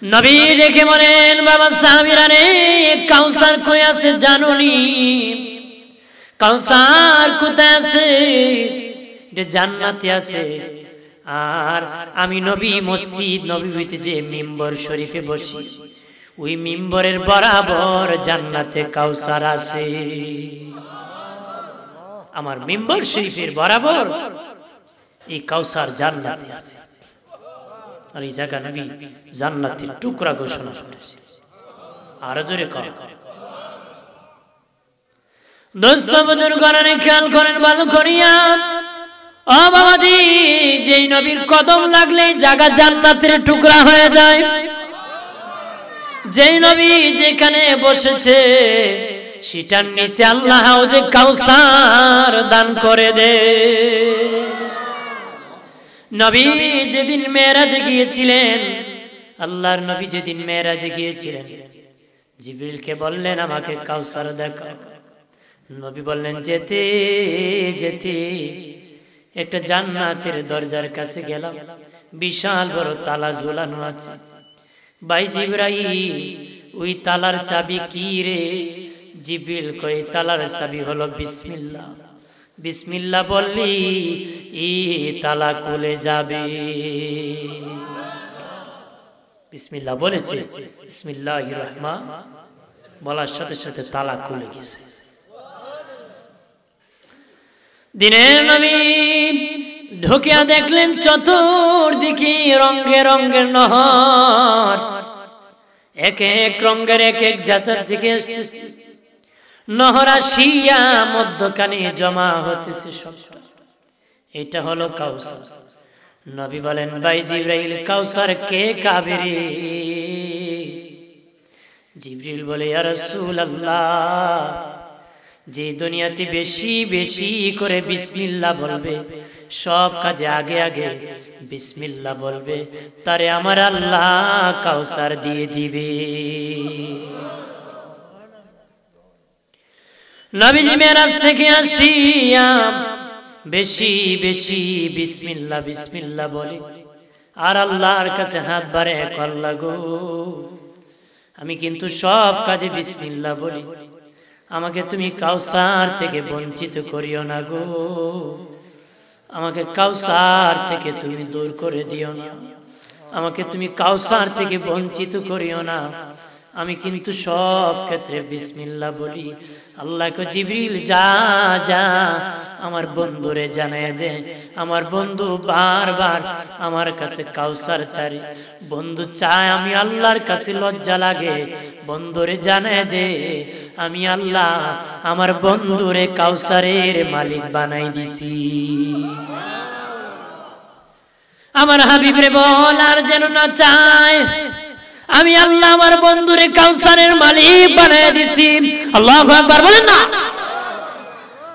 নবী দেখে বলেন বাবা সাহাবীরা রে কাউসার কই আছে জানুনি কাউসার কোথায় আছে যে জান্নাতে আছে আর আমি নবী মসজিদ নববীতে যে মিম্বর শরীফে বসি ওই মিম্বরের বরাবর জান্নাতে কাউসার আছে আমার মিম্বর শরীফের বরাবর এই কাউসার জান্নাতে আছে আর এই জায়গা নবী জান্নাতের টুকরা ঘোষণা করেছে আরো জোরে কর দোস্ত বুজুর্গরা খেয়াল করেন ভালো করিয়া ও বাবাজি যেই নবীর কদম লাগলে জায়গা জান্নাতের টুকরা হয়ে যায় যেই নবী যেখানে বসেছে সেটার নিচে আল্লাহ যে কাউসার দান করে দে নবী যেদিন মেরাজে গিয়েছিলেন আল্লাহর নবী যেদিন মেরাজে গিয়েছিলেন জিবরিলকে বললেন আমাকে কাউসার দেখাও নবী বললেন যেতে যেতে একটা জান্নাতের দরজার কাছে গেলাম বিশাল বড় তালা ঝুলানো আছে ভাই জিবরাইল ওই তালার চাবি কি রে জিবরিল কই তালার চাবি হলো বিসমিল্লাহ বিসমিল্লাহ বললি এই তালা খুলে যাবে বিসমিল্লাহ বলেছে বিসমিল্লাহির রহমান বলার সাথে সাথে তালা খুলে গেছে দিনের নবী ঢুকিয়া দেখলেন চতুর্দিকে রঙে রঙের নহর এক এক রঙের এক এক জাতের দিকে আসতেছে নহর আসিয়া মধ্যখানে জমা হতেছে এটা হলো কাউসার নবী বলেন ভাই জিবরাইল কাউসার কে খাবে রে জিবরিল বলে ইয়া রাসূলুল্লাহ যে দুনিয়াতে বেশি বেশি করে বিসমিল্লাহ বলবে সব কাজে আগে আগে বিসমিল্লাহ বলবে তারে আমার আল্লাহ কাউসার দিয়ে দিবে নবীজি মেরাজ থেকে আসিয়া বেশি বেশি বিসমিল্লাহ বিসমিল্লাহ বলে আর আল্লাহর কাছে হাত বাড়ে আল্লাহ গো আমি কিন্তু সব কাজে বিসমিল্লাহ বলি আমাকে তুমি কাউসার থেকে বঞ্চিত করিও না গো আমাকে কাউসার থেকে তুমি দূর করে দিও না আমাকে তুমি কাউসার থেকে বঞ্চিত করিও না আমি কিন্তু সব ক্ষেত্রে বিসমিল্লাহ বলি আল্লাহ কো জিবরিল যা যা আমার বন্ধুরে জানায় দে আমার বন্ধু বারবার আমার কাছে কাউসার চাই বন্ধু চায় আমি আল্লাহর কাছে লজ্জা লাগে বন্ধুরে জানায় দে আমি আল্লাহ আমার বন্ধুরে কাউসারের মালিক বানাই দিছি আমার হাবিবরে বল আর যেন না চায় আমি আল্লাহ আমার বন্ধুরে কাউসারের মালিক বানায় দিছি আল্লাহু আকবার বলেন না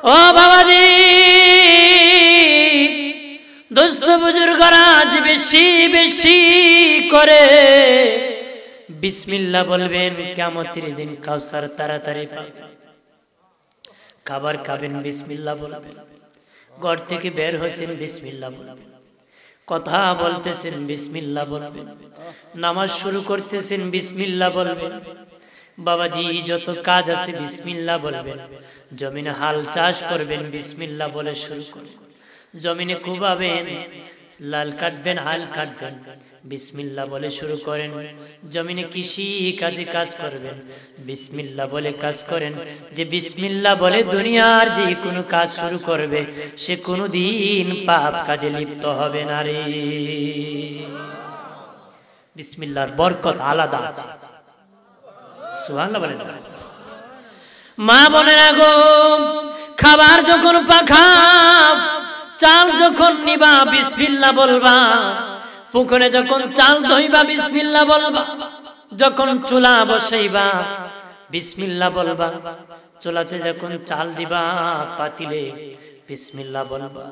ও বাবাজি দোস্ত বুজুর্গরা আজ বেশি বেশি করে বিসমিল্লাহ বলবেন কিয়ামতের দিন কাউসার তাড়াতাড়ি পাবেন খাবার খাবেন বিসমিল্লাহ বলবেন ঘর থেকে বের হয়েছেন বিসমিল্লাহ বলবেন কথা বলতেছেন বিসমিল্লাহ বলবেন নামাজ শুরু করতেছেন বিসমিল্লাহ বলবেন বাবাজি যত কাজ আছে বিসমিল্লাহ বলবেন জমিনে হাল চাষ করবেন বিসমিল্লাহ বলে শুরু করবেন জমিনে কুবাবেন লাল কাটবেন হাল কাটবেন বিসমিল্লাহ বলে শুরু করেন জমিনে কৃষি কাজে কাজ করবেন বিসমিল্লাহ বলে কাজ করেন যে বিসমিল্লাহ বলে দুনিয়ার যে কোনো কাজ শুরু করবে সে কোনোদিন পাপ কাজে লিপ্ত হবে না রে বিসমিল্লাহর বরকত আলাদা আছে সুবহানাল্লাহ বলেন মা বোনেরা গো খাবার যখন পাখাও চাল যখন নিবা বিসমিল্লাহ বলবা পুকুরে যখন চাল ধইবা বিসমিল্লাহ বলবা যখন চুলা বসাইবা বিসমিল্লাহ বলবা চুলাতে যখন চাল দিবা পাতিলে বিসমিল্লাহ বলবা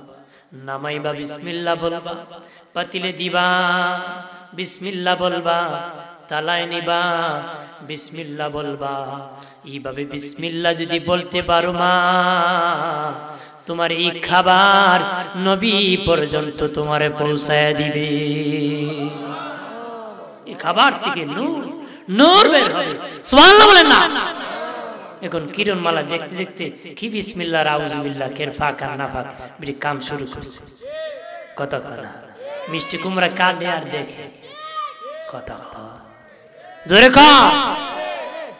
নামাইবা বিসমিল্লাহ বলবা পাতিলে দিবা বিসমিল্লাহ বলবা তালায় নিবা বিসমিল্লাহ বলবা এইভাবে বিসমিল্লাহ যদি বলতে পারো মা তোমার এই খাবার নবী পর্যন্ত তোমারে পৌঁছায় দিবে এই খাবার থেকে নূর নূর বের হবে, সুবহানাল্লাহ বলেন না। এখন কিরণমালা দেখতে দেখতে কি বিসমিল্লাহ আউযুবিল্লাহ কের ফাঁক আর না ফাঁক বিড়ি কাম শুরু করছে। কথা কথা মিষ্টি কুমড়া কাঁদে আর দেখে, কথা জোরে খা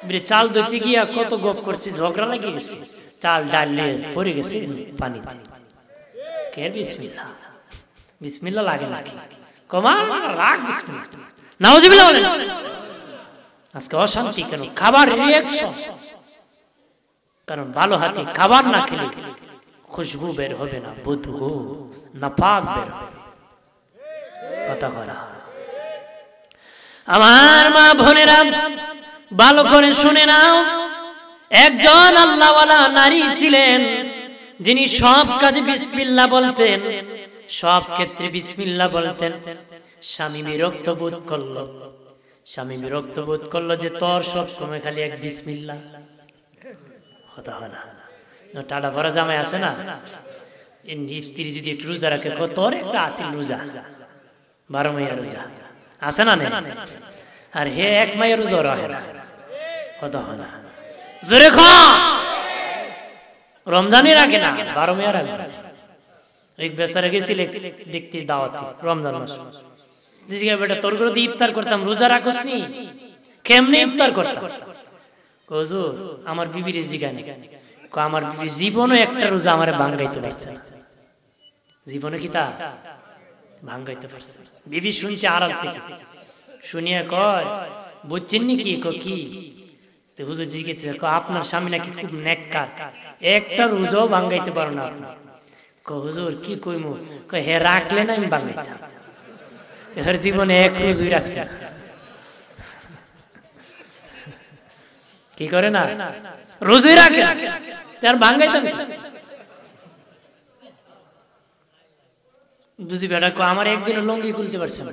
বিড়ি চাল ধরতে গিয়া কত গপ করছে, ঝগড়া লাগিয়ে গেছে, চাল ডাল পড়ে গেছে পানি। কে বিসমিল্লাহ, বিসমিল্লাহ লাগে নাকি? কমাল রাগ বিসমিল্লাহ নাউযুবিল্লাহ বলেন। আজকে অশান্তি কেন? খাবার রিঅ্যাকশন, কারণ ভালো হাতে খাবার না খেলে খুশবু বের হবে না, বদবু নাপাক বের হবে। কথা করা আমার মা বোনেরা ভালো করে শুনে নাও, একজন আল্লাহওয়ালা নারী ছিলেন যিনি সব কাজে বিসমিল্লাহ বলতেন, সব ক্ষেত্রে বিসমিল্লাহ বলতেন। স্বামী বিরক্ত বোধ করলো, স্বামী বিরক্ত বোধ করলো যে তোর সব সময় খালি এক বিসমিল্লাহ। হতা হয় না, টাটা ভরা জামাই আছে না, স্ত্রী যদি একটু রোজা রাখে, তোর একটা আছে রোজা, 12 মাইয়া রোজা আছে না, আর হে 1 মাইয়া রোজা রাখে না। হতা হয় না, জোরে খা রমজানই রাখে না, 12 মাইয়া রাখে। এক বেচারা গেছিলে দেখতে দাওয়াতে রমজান মাস, বেটা তোর করে ইফতার করতাম, রোজা রাখোস নি, কেমনে ইফতার করতাম? হুজুর আমার বিবির জিগানে, আমার বিবি জীবনে একটা রোজা আমারে ভাঙাইতে পারছে না, জীবনে কি তা ভাঙাইতে পারছে। বিবি শুনছে আড়াল থেকে, শুনিয়া কয় বুঝছেন নি কি? কি হুজুর জিজ্ঞেস, আপনার স্বামী নাকি খুব নেককার, একটা রোজাও ভাঙাইতে পারো না। হুজুর কি কইমু? হে রাখলে না আমি ভাঙাইতাম, এর জীবনে এক রোজই রাখছে। কি করে না, রোজই রাখে, তার ভাঙাইতাম। বুঝি বেটা আমার একদিন লঙ্গি খুলতে পারছে না,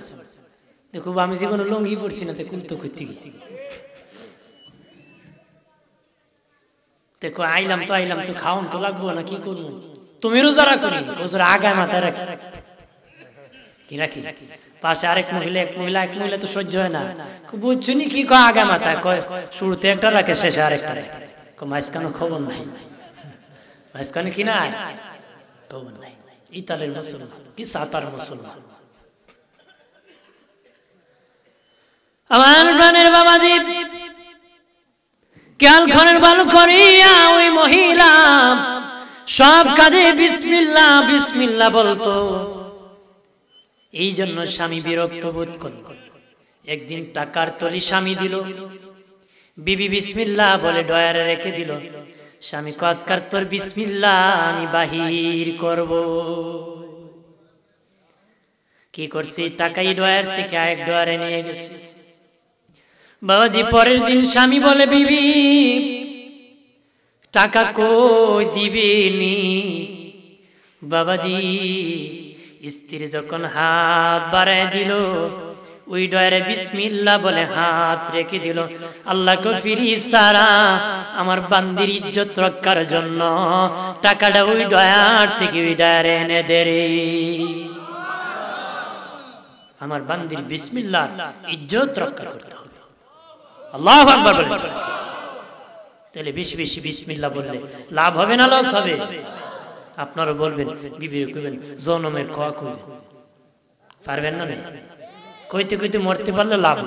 দেখো আমি জীবনে লঙ্গি পড়ছি না, খুলতে করতে গিয়ে দেখো আইলাম তো খাওন তো লাগবো না, কি করবো? তুমি রোজা রাখো নি? আগায় মাথায় রাখ কি রাখি, পাশে আরেক মহিলা, এক মহিলা তো সহ্য হয় না, বুঝছো নি কি কয় আগায় মাথায় কয়, শুরুতে একটা রাখে শেষে আরেকটা রাখে, মাঝখানে খবর নাই, মাঝখানে কি নাই খবর নাই। ইতালের মুসলমান কি সাতার মুসলমান। আমার প্রাণের বাবাজি খেয়াল করেন ভালো করিয়া, ওই মহিলা সব কাজে বিসমিল্লাহ বিসমিল্লাহ বলতো, এই জন্য স্বামী বিরক্ত বোধ করল। একদিন টাকার তলি স্বামী দিল, বিবি বিসমিল্লাহ বলে ডয়ারে রেখে দিল। স্বামী কাজকার তোর বিসমিল্লাহ আমি বাহির করব। কি করছে? টাকাই ডয়ার থেকে আরেক ডয়ারে নিয়ে গেছে। বাবাজি পরের দিন স্বামী বলে, বিবি টাকা কই দিবেনি? বাবাজি স্ত্রী যখন হাত বাড়ায় দিল, ওই ডয়ারে বিসমিল্লাহ বলে হাত রেখে দিল। আল্লাহ কো ফেরেশতারা আমার বান্দির ইজ্জত রক্ষার জন্য টাকাটা ওই ডয়ার থেকে ওই ডয়ারে এনে দে রে। আমার বান্দির বিসমিল্লাহ ইজ্জত রক্ষা করতে হবে। আল্লাহু আকবার বলেন। তাহলে বেশি বেশি বিসমিল্লাহ বললে লাভ হবে না লস হবে? আপনারা বলবেন, বিবির কইবেন জনমের খাওয়া কইবেন, পারবেন না? কইতে কইতে মরতে পারলে লাভ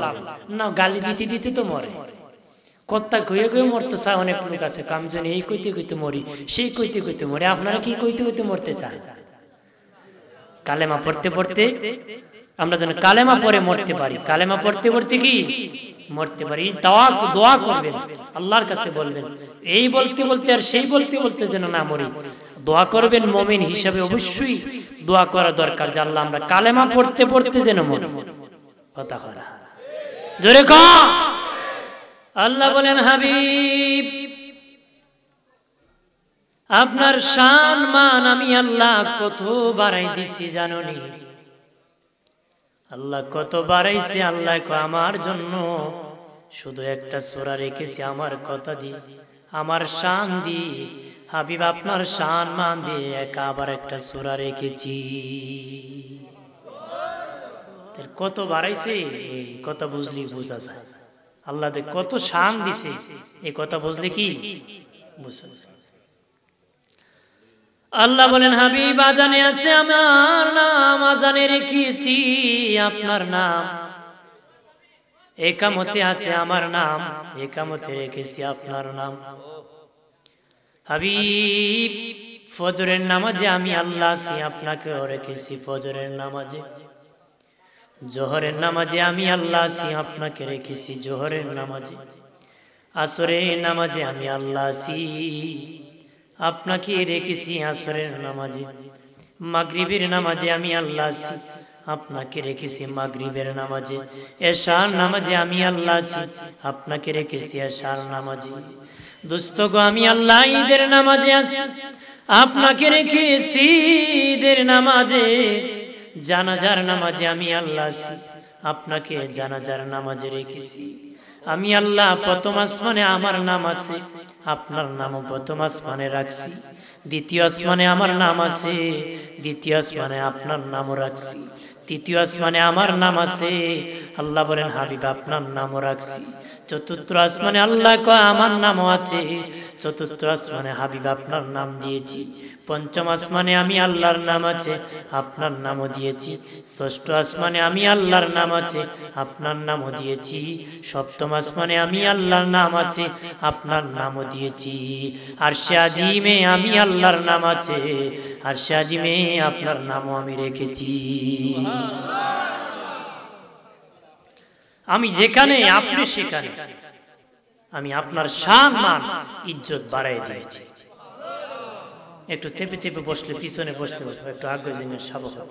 না, গালি দিতে দিতে তো মরে। কত্তা কইয়ে কইয়ে মরতে চায় অনেক লোক আছে, কাম জানি এই কইতে কইতে মরি, সেই কইতে কইতে মরে। আপনারা কি কইতে কইতে মরতে চান? কালেমা পড়তে পড়তে আমরা যেন কালেমা পড়ে মরতে পারি, কালেমা পড়তে পড়তে কি মরতে পারি। দোয়া করবেন, আল্লাহর কাছে বলবেন, এই বলতে বলতে আর সেই বলতে বলতে যেন না মরি। দোয়া করবেন, মুমিন হিসাবে অবশ্যই দোয়া করা দরকার যে আল্লাহ আমরা কালেমা পড়তে পড়তে যেন মরি। কথা করা জোরে ক। আল্লাহ বলেন, হাবিব আপনার শান মান আমি আল্লাহ কত বাড়াই দিছি জানোনি? আল্লাহ কত বাড়াইছে? আল্লাহ আমার জন্য শুধু একটা সূরা রেখেছি, আমার কথা দি, আমার শান দি। হাবিব আপনার শান মান দিয়ে একা আবার একটা সূরা রেখেছি। কত বাড়াইছে কথা বুঝলি বোঝা যায় আল্লাহ কত শান দিছে এই কথা বুঝলে কি বোঝা যায় আল্লাহ বলেন হাবিব আজানে আছে আমার নাম আজানে রেখেছি আপনার নাম একামতে আছে আমার নাম একামতে রেখেছি আপনার নাম হাবিব ফজরের নামাজে আমি আল্লাহ আছি আপনাকেও রেখেছি ফজরের নামাজে জোহরের নামাজে আমি আল্লাহ আছি আপনাকে রেখেছি জোহরের নামাজে আসরের নামাজে আমি আল্লাহ আছি আপনাকে রেখেছি আসরের নামাজে মাগরিবের নামাজে আমি আল্লাহ আছি আপনাকে রেখেছি মাগরিবের নামাজে এশার নামাজে আমি আল্লাহ আছি আপনাকে রেখেছি এশার নামাজে দোস্তগো আমি আল্লাহ ঈদের নামাজে আছি আপনাকে রেখেছি ঈদের নামাজে জানাজার নামাজে আমি আল্লাহ আছি আপনাকে জানাজার নামাজে রেখেছি আমি আল্লাহ প্রথম আসমানে আমার নাম আছে আপনার নামও প্রথম আসমানে রাখছি দ্বিতীয় আসমানে আমার নাম আছে দ্বিতীয় আসমানে আপনার নামও রাখছি তৃতীয় আসমানে আমার নাম আছে আল্লাহ বলেন হাবিব আপনার নামও রাখছি চতুর্থ আসমানে আল্লাহ কয় আমার নামও আছে চতুর্থ আসমানে হাবিব আপনার নাম দিয়েছি পঞ্চম আসমানে আমি আল্লাহর নাম আছে আপনার নামও দিয়েছি ষষ্ঠ আসমানে আমি আল্লাহর নাম আছে আপনার নামও দিয়েছি সপ্তম আসমানে আমি আল্লাহর নাম আছে আপনার নামও দিয়েছি আরশে আজিমে আমি আল্লাহর নাম আছে আরশে আজিমে আপনার নামও আমি রেখেছি আমি যেখানে আপনি সেখানে আমি আপনার শান মান ইজ্জত বাড়াই দিয়েছি একটু চেপে চেপে বসলে পিছনে বসতে বসতে একটু আগ্রহ জিনিস স্বাভাবিক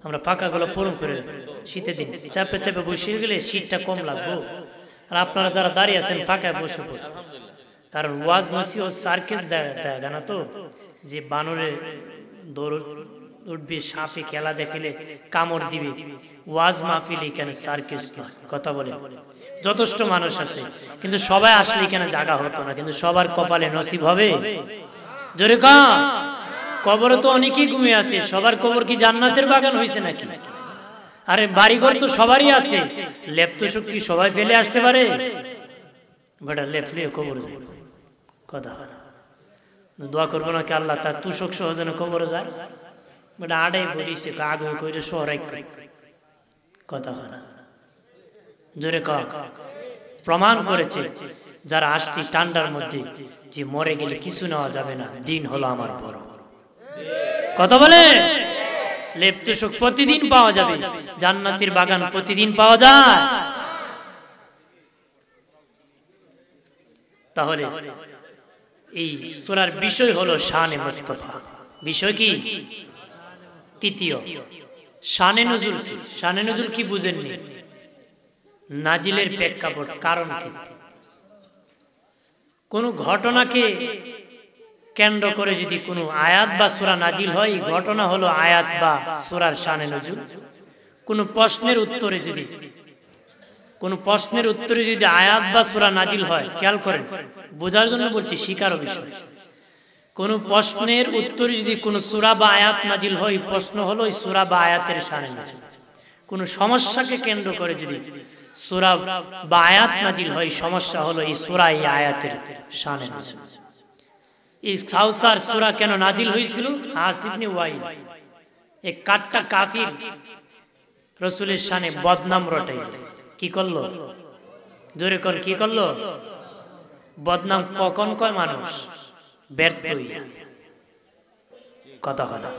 আমরা পাকাগুলো পূরণ করে শীতের দিন চাপে চাপে বসে গেলে শীতটা কম লাগবে আর আপনারা যারা দাঁড়িয়ে আছেন পাকায় বসে পড়ে কারণ ওয়াজ মসি ও সার্কেস জায়গা না তো যে বানরে দৌড় উঠবে সাপে খেলা দেখলে কামড় দিবে ওয়াজ মাহফিল এখানে সার্কেস কথা বলে যথেষ্ট মানুষ আছে কিন্তু সবাই আসলে এখানে জায়গা হতো না কিন্তু সবার কপালে নসিব হবে জোরে কা কবরে তো অনেকেই ঘুমিয়ে আছে সবার কবর কি জান্নাতের বাগান হয়েছে নাকি আরে বাড়িঘর তো সবারই আছে লেপ তো সব কি সবাই ফেলে আসতে পারে বেটা লেপলে কবর যায় কথা হয় না দোয়া করবো না কি আল্লাহ তার তুষক সহ যেন কবরে যায় বেটা আড়াই বলিছে আগে করে শহরাই কথা হয় না জোরে ক প্রমাণ করেছে যারা আসছে ঠান্ডার মধ্যে যে মরে গেলে কিছু নেওয়া যাবে না দিন হলো আমার বড় কথা বলে লেপ তোষক প্রতিদিন পাওয়া যাবে জান্নাতের বাগান প্রতিদিন পাওয়া যায় তাহলে এই সূরার বিষয় হলো শানে মুস্তাফা বিষয় কি তৃতীয় শানে নুজুল কি শানে নুজুল কি বুঝেননি নাজিলের প্রেক্ষাপট কারণ কি কোন ঘটনাকে কেন্দ্র করে যদি কোনো আয়াত বা সূরা নাজিল হয় ঘটনা হলো আয়াত বা সূরার শানে নুজুল কোন প্রশ্নের উত্তরে যদি আয়াত বা সূরা নাজিল হয় খেয়াল করেন বোঝার জন্য বলছি শিকার বিষয় কোন প্রশ্নের উত্তরে যদি কোনো সূরা বা আয়াত নাজিল হয় প্রশ্ন হলো এই সূরা বা আয়াতের শানে নুজুল কোন সমস্যাকে কেন্দ্র করে যদি সূরা বা আয়াত নাজিল হয় সমস্যা হলো এই সূরা এই আয়াতের শানে নুজুল এই কাউসার সূরা কেন নাজিল হয়েছিল আসিফ ইবনে ওয়াইল এক কাট্টা কাফির রাসূলের শানে বদনাম রটাই কি করলো জোরে কোন কি করলো বদনাম কখন কয় মানুষ ব্যর্থ হইয়া কথা কথা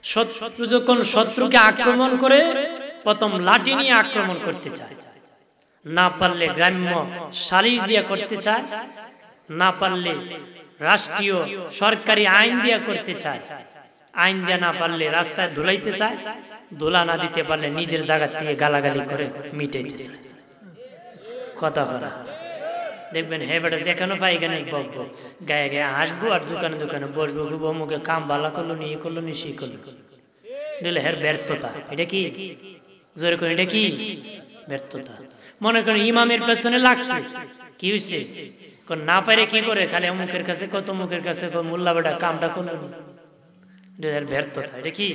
শত্রু যখন শত্রুকে আক্রমণ করে প্রথম লাঠি নিয়ে আক্রমণ করতে চায় না পারলে গ্রাম্য সালিশ দিয়ে করতে চায় না পারলে রাষ্ট্রীয় সরকারি আইন দিয়া করতে চায় আইন দিয়া না পারলে রাস্তায় ধুলাইতে চায় ধুলা না দিতে পারলে নিজের জায়গা থেকে গালাগালি করে মিটাইতে চায় কথা কথা দেখবেন হে বেটা যেখানে পাই গেলে বকবো গায়ে গায়ে হাসবো আর দোকানে দোকানে বসবো খুব অমুকে কাম ভালো করলো নি করলো নি সেই করলো দিলে হের ব্যর্থতা এটা কি জোরে করে এটা কি ব্যর্থতা মনে করেন ইমামের পেছনে লাগছে কি হয়েছে না পারে কি করে খালি অমুকের কাছে কত মুখের কাছে মোল্লা বেটা কামটা করলো ব্যর্থতা এটা কি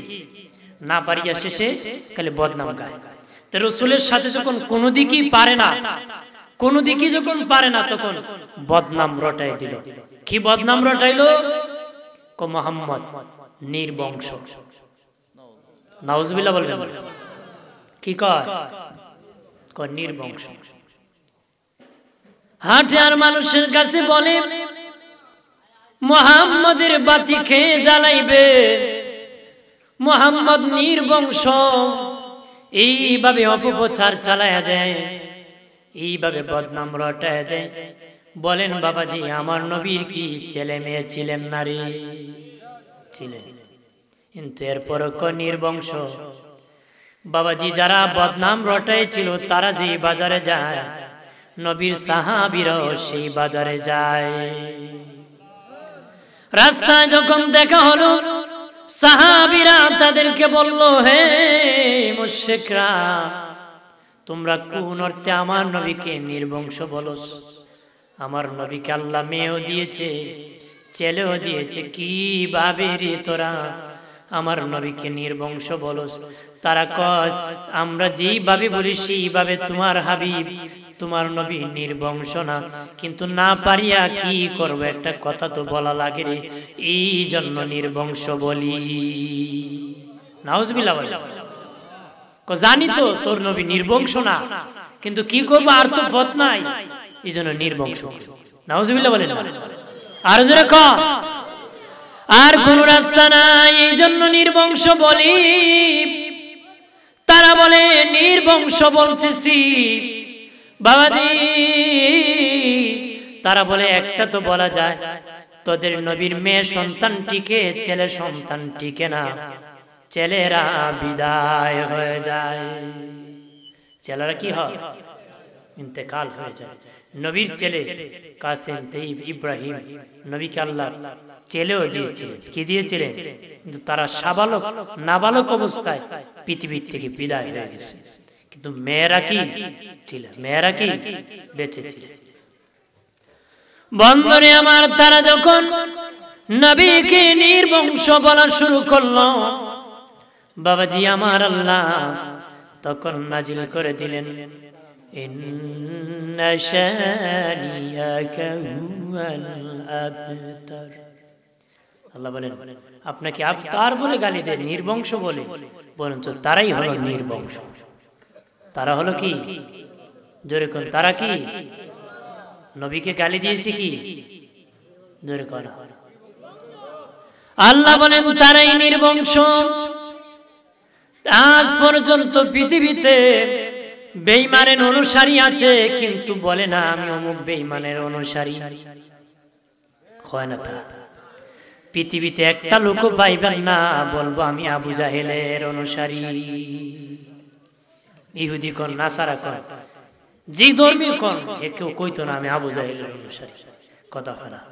না পারিয়া শেষে খালি বদনাম গায়। তো রাসূলের সাথে যখন কোনো দিকই পারে না, কোনো দিকই যখন পারে না, তখন বদনাম রটাই দিল। কি বদনাম রটাইলো? কো মুহাম্মদ নির্বংশ। নাউজুবিল্লাহ বলবেন। কি কয়? কয় নির্বংশ। হাটে আর মানুষের কাছে বলে মুহাম্মাদের বাতি খেয়ে জ্বালাইবে, মুহাম্মদ নির্বংশ। এইভাবে অপপ্রচার চালায়া দেয়, এইভাবে বদনাম রটায় দেয়। বলেন বাবাজি, আমার নবীর কি ছেলে মেয়ে ছিলেন না রে? ছিলেন, কিন্তু এরপরও ক নির্বংশ। বাবাজি, যারা বদনাম রটাইছিল তারা যে বাজারে যায়, নবীর সাহাবীরাও সেই বাজারে যায়। রাস্তায় যখন দেখা হলো, সাহাবীরা তাদেরকে বলল, হে মুশরিকরা, তোমরা কোন অর্থে আমার নবীকে নির্বংশ বলো? আমার নবীকে আল্লাহ মেয়েও দিয়েছে, ছেলেও দিয়েছে, কিভাবে রে তোরা আমার নবীকে নির্বংশ বলস? তারা কয়, আমরা যেইভাবে বলি সেইভাবে তোমার হাবিব, তোমার নবী নির্বংশ না, কিন্তু না পারিয়া কি করব, একটা কথা তো বলা লাগে রে, এই জন্য নির্বংশ বলি। নাউজুবিল্লাহ। জানি তো তোর নবী নির্বংশ না, কিন্তু কি করবো, আর তো পথ নাই, এই জন্য নির্বংশ। নাউজুবিল্লাহ বলেন। আর জোরে ক, আর কোন রাস্তা নাই, এই জন্য নির্বংশ বলি। তারা বলে নির্বংশ বলতেছি বাবাজি, তারা বলে একটা তো বলা যায়, তোদের নবীর মেয়ে সন্তান টিকে, ছেলে সন্তান টিকে না, ছেলেরা বিদায় হয়ে যায়। ছেলেরা কি হয়? ইন্তেকাল হয়ে যায়। নবীর ছেলে কাসেম, সাইফ, ইব্রাহিম, নবীকে আল্লাহ ছেলেও দিয়েছিলেন। কি দিয়েছিলেন? কিন্তু তারা সাবালক, নাবালক অবস্থায় পৃথিবীর থেকে বিদায় হয়ে গেছে। কিন্তু মেয়েরা কি ছিলেন? মেয়েরা কি বেঁচে ছিলেন? বন্ধুরে আমার, তারা যখন নবীকে নির্বংশ বলা শুরু করলো, বাবাজি আমার আল্লাহ তখন নাজিল করে দিলেন, ইন্না শানিয়াকা হুয়াল আবতার। আল্লাহ বলেন, আপনাকে আবতার বলে গালি দেয়, নির্বংশ বলে, বরঞ্চ তারাই হলো নির্বংশ। তারা হলো কি? জোরে কোন, তারা কি? নবীকে গালি দিয়েছে কি? জোরে কোন। আল্লাহ বলেন তারাই নির্বংশ। আজ পর্যন্ত পৃথিবীতে বেঈমানের অনুসারী আছে, কিন্তু বলে না আমি অমুক বেঈমানের অনুসারী। হয় না? তা পৃথিবীতে একটা লোক পাইবেন না বলবো আমি আবু জাহেলের অনুসারী। ইহুদি কোন, নাসারা কোন, যে ধর্মী কোন, কেউ কইতো না আমি আবু জাহেলের অনুসারী। কথা খারাপ।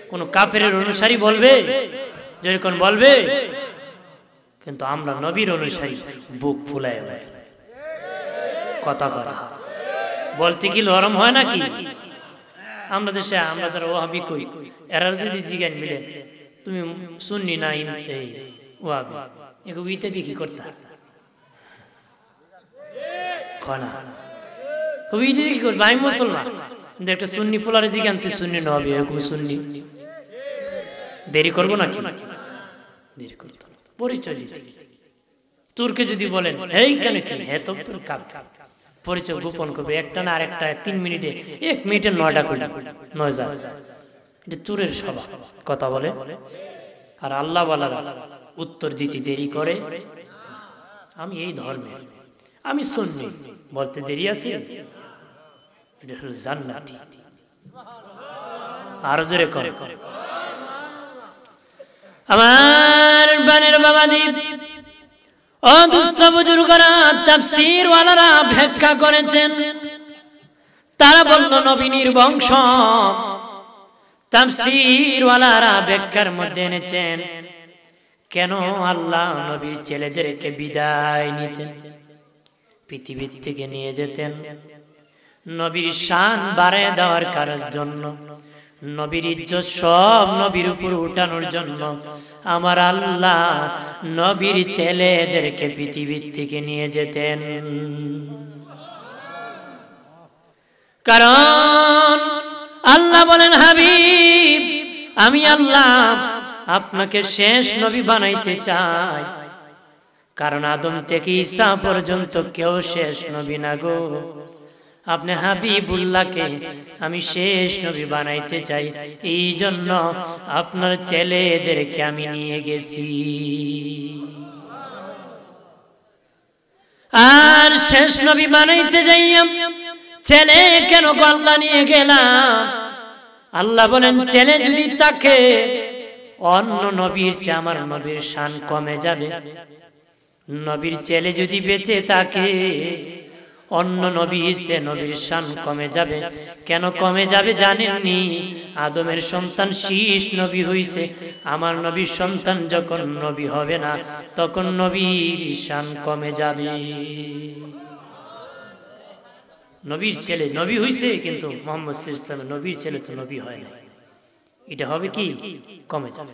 কোন কাফেরের অনুসারী বলবে? যেরকম বলবে। কিন্তু আমরা নবীর অনুসারী, বুক ফুলায় যায়। কথা কথা বলতে কি লরম হয় নাকি? আমরা দেশে আমরা যারা ওয়াহাবি কই, এরা যদি জিজ্ঞাসা মিলে তুমি সুন্নি না এই ওয়াহাবি, এগুলো ইত্যাদি কি করতে খানা কবি ইত্যাদি কি করবে? আমি মুসলমান, একটা সুন্নি পোলারে জিজ্ঞান তুই সুন্নি না হবে, এরকম সুন্নি দেরি করবো নাকি? দেরি করতে পরিচয় দিতে। তুরকে যদি বলেন এই কেন কি, হ্যাঁ তো তোর কাপ পরিচয় গোপন করবে, একটা না আরেকটা 3 মিনিটে, 1 মিনিটে 9টা করে 9 যায়। এটা চোরের স্বভাব, কথা বলে। আর আল্লাহ ওয়ালারা উত্তর দিতে দেরি করে। আমি এই ধর্মে, আমি সুন্নি বলতে দেরি আছে, এটা হলো জান্নাতি। আরো জোরে করে আমার বানের বাবাজি, ও দুস্থ বুজুর্গরা, তাফসীর ওয়ালারা ব্যাখ্যা করেছেন। তারা বলল নবী নির্বংশ। তাফসীর ওয়ালারা ব্যাখ্যার মধ্যে এনেছেন কেন আল্লাহ নবীর ছেলেদেরকে বিদায় নিতেন, পৃথিবীর থেকে নিয়ে যেতেন। নবীর শান বাড়ায় দেওয়ার কারণের জন্য, নবীর ইজ্জত সব নবীর উপর উঠানোর জন্য আমার আল্লাহ নবীর ছেলেদেরকে পৃথিবীর থেকে নিয়ে যেতেন। কারণ আল্লাহ বলেন, হাবিব আমি আল্লাহ আপনাকে শেষ নবী বানাইতে চাই, কারণ আদম থেকে ঈসা পর্যন্ত কেউ শেষ নবী না গো। আপনি হাবিবুল্লাহকে আমি শেষ নবী বানাইতে চাই, এই জন্য আপনার ছেলেদেরকে আমি নিয়ে গেছি। আর শেষ নবী বানাইতে যাইয়া ছেলে কেন আল্লাহ নিয়ে গেলাম? আল্লাহ বলেন, ছেলে যদি থাকে অন্য নবীর চেয়ে আমার নবীর শান কমে যাবে। নবীর ছেলে যদি বেঁচে থাকে অন্য নবীর চেয়ে নবীর শান কমে যাবে। কেন কমে যাবে জানেননি? আদমের সন্তান শীষ নবী হইছে, আমার নবীর সন্তান যখন নবী হবে না তখন নবীর শান কমে যাবে। নবীর ছেলে নবী হইছে কিন্তু মুহাম্মদ সাল্লাল্লাহু আলাইহি ওয়াসাল্লাম নবীর ছেলে তো নবী হয় না, এটা হবে কি? কমে যাবে।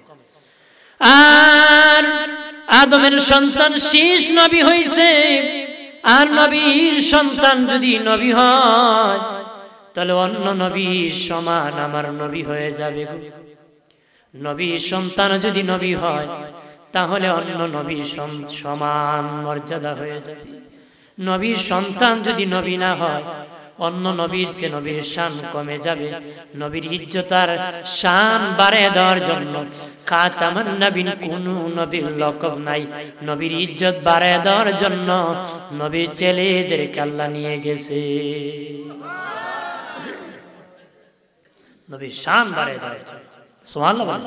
আর আদমের সন্তান শীষ নবী হইছে, আর নবীর সন্তান যদি নবী হয় তাহলে অন্য নবীর সমান আমার নবী হয়ে যাবে। নবীর সন্তান যদি নবী হয় তাহলে অন্য নবীর সমান মর্যাদা হয়ে যাবে। নবীর সন্তান যদি নবী না হয় অন্য নবীর চেয়ে নবীর শান কমে যাবে। নবীর ইজ্জত আর শান বাড়ায় দেওয়ার জন্য খাতামুন নবীন কোন নবীর লকব নাই, নবীর ইজ্জত বাড়ায় দেওয়ার জন্য নবীর ছেলেদেরকে আল্লাহ নিয়ে গেছে। নবীর শান বাড়ায় দেওয়ার জন্য। সুবহানাল্লাহ।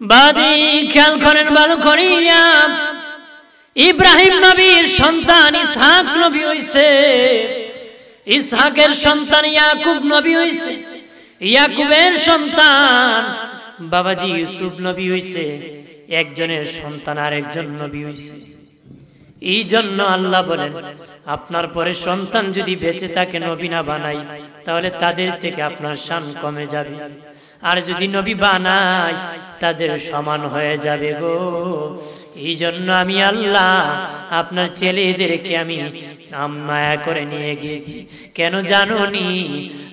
বাদি খেয়াল করেন ভালো করিয়া, ইব্রাহিম নবীর সন্তান ইসহাক নবী হইছে, ইসহাকের সন্তান ইয়াকুব নবী হইছে, ইয়াকুবের সন্তান বাবাজি ইউসুফ নবী হইছে, একজনের সন্তান আরেকজন নবী হইছে। এই জন্য আল্লাহ বলেন, আপনার পরে সন্তান যদি বেঁচে থাকে নবী না বানাই তাহলে তাদের থেকে আপনার শান কমে যাবে, আর যদি নবী বানাই তাদের সমান হয়ে যাবে গো। এই জন্য আমি আল্লাহ আপনার ছেলেদেরকে আমি মায়া করে নিয়ে গিয়েছি। কেন জানোনি?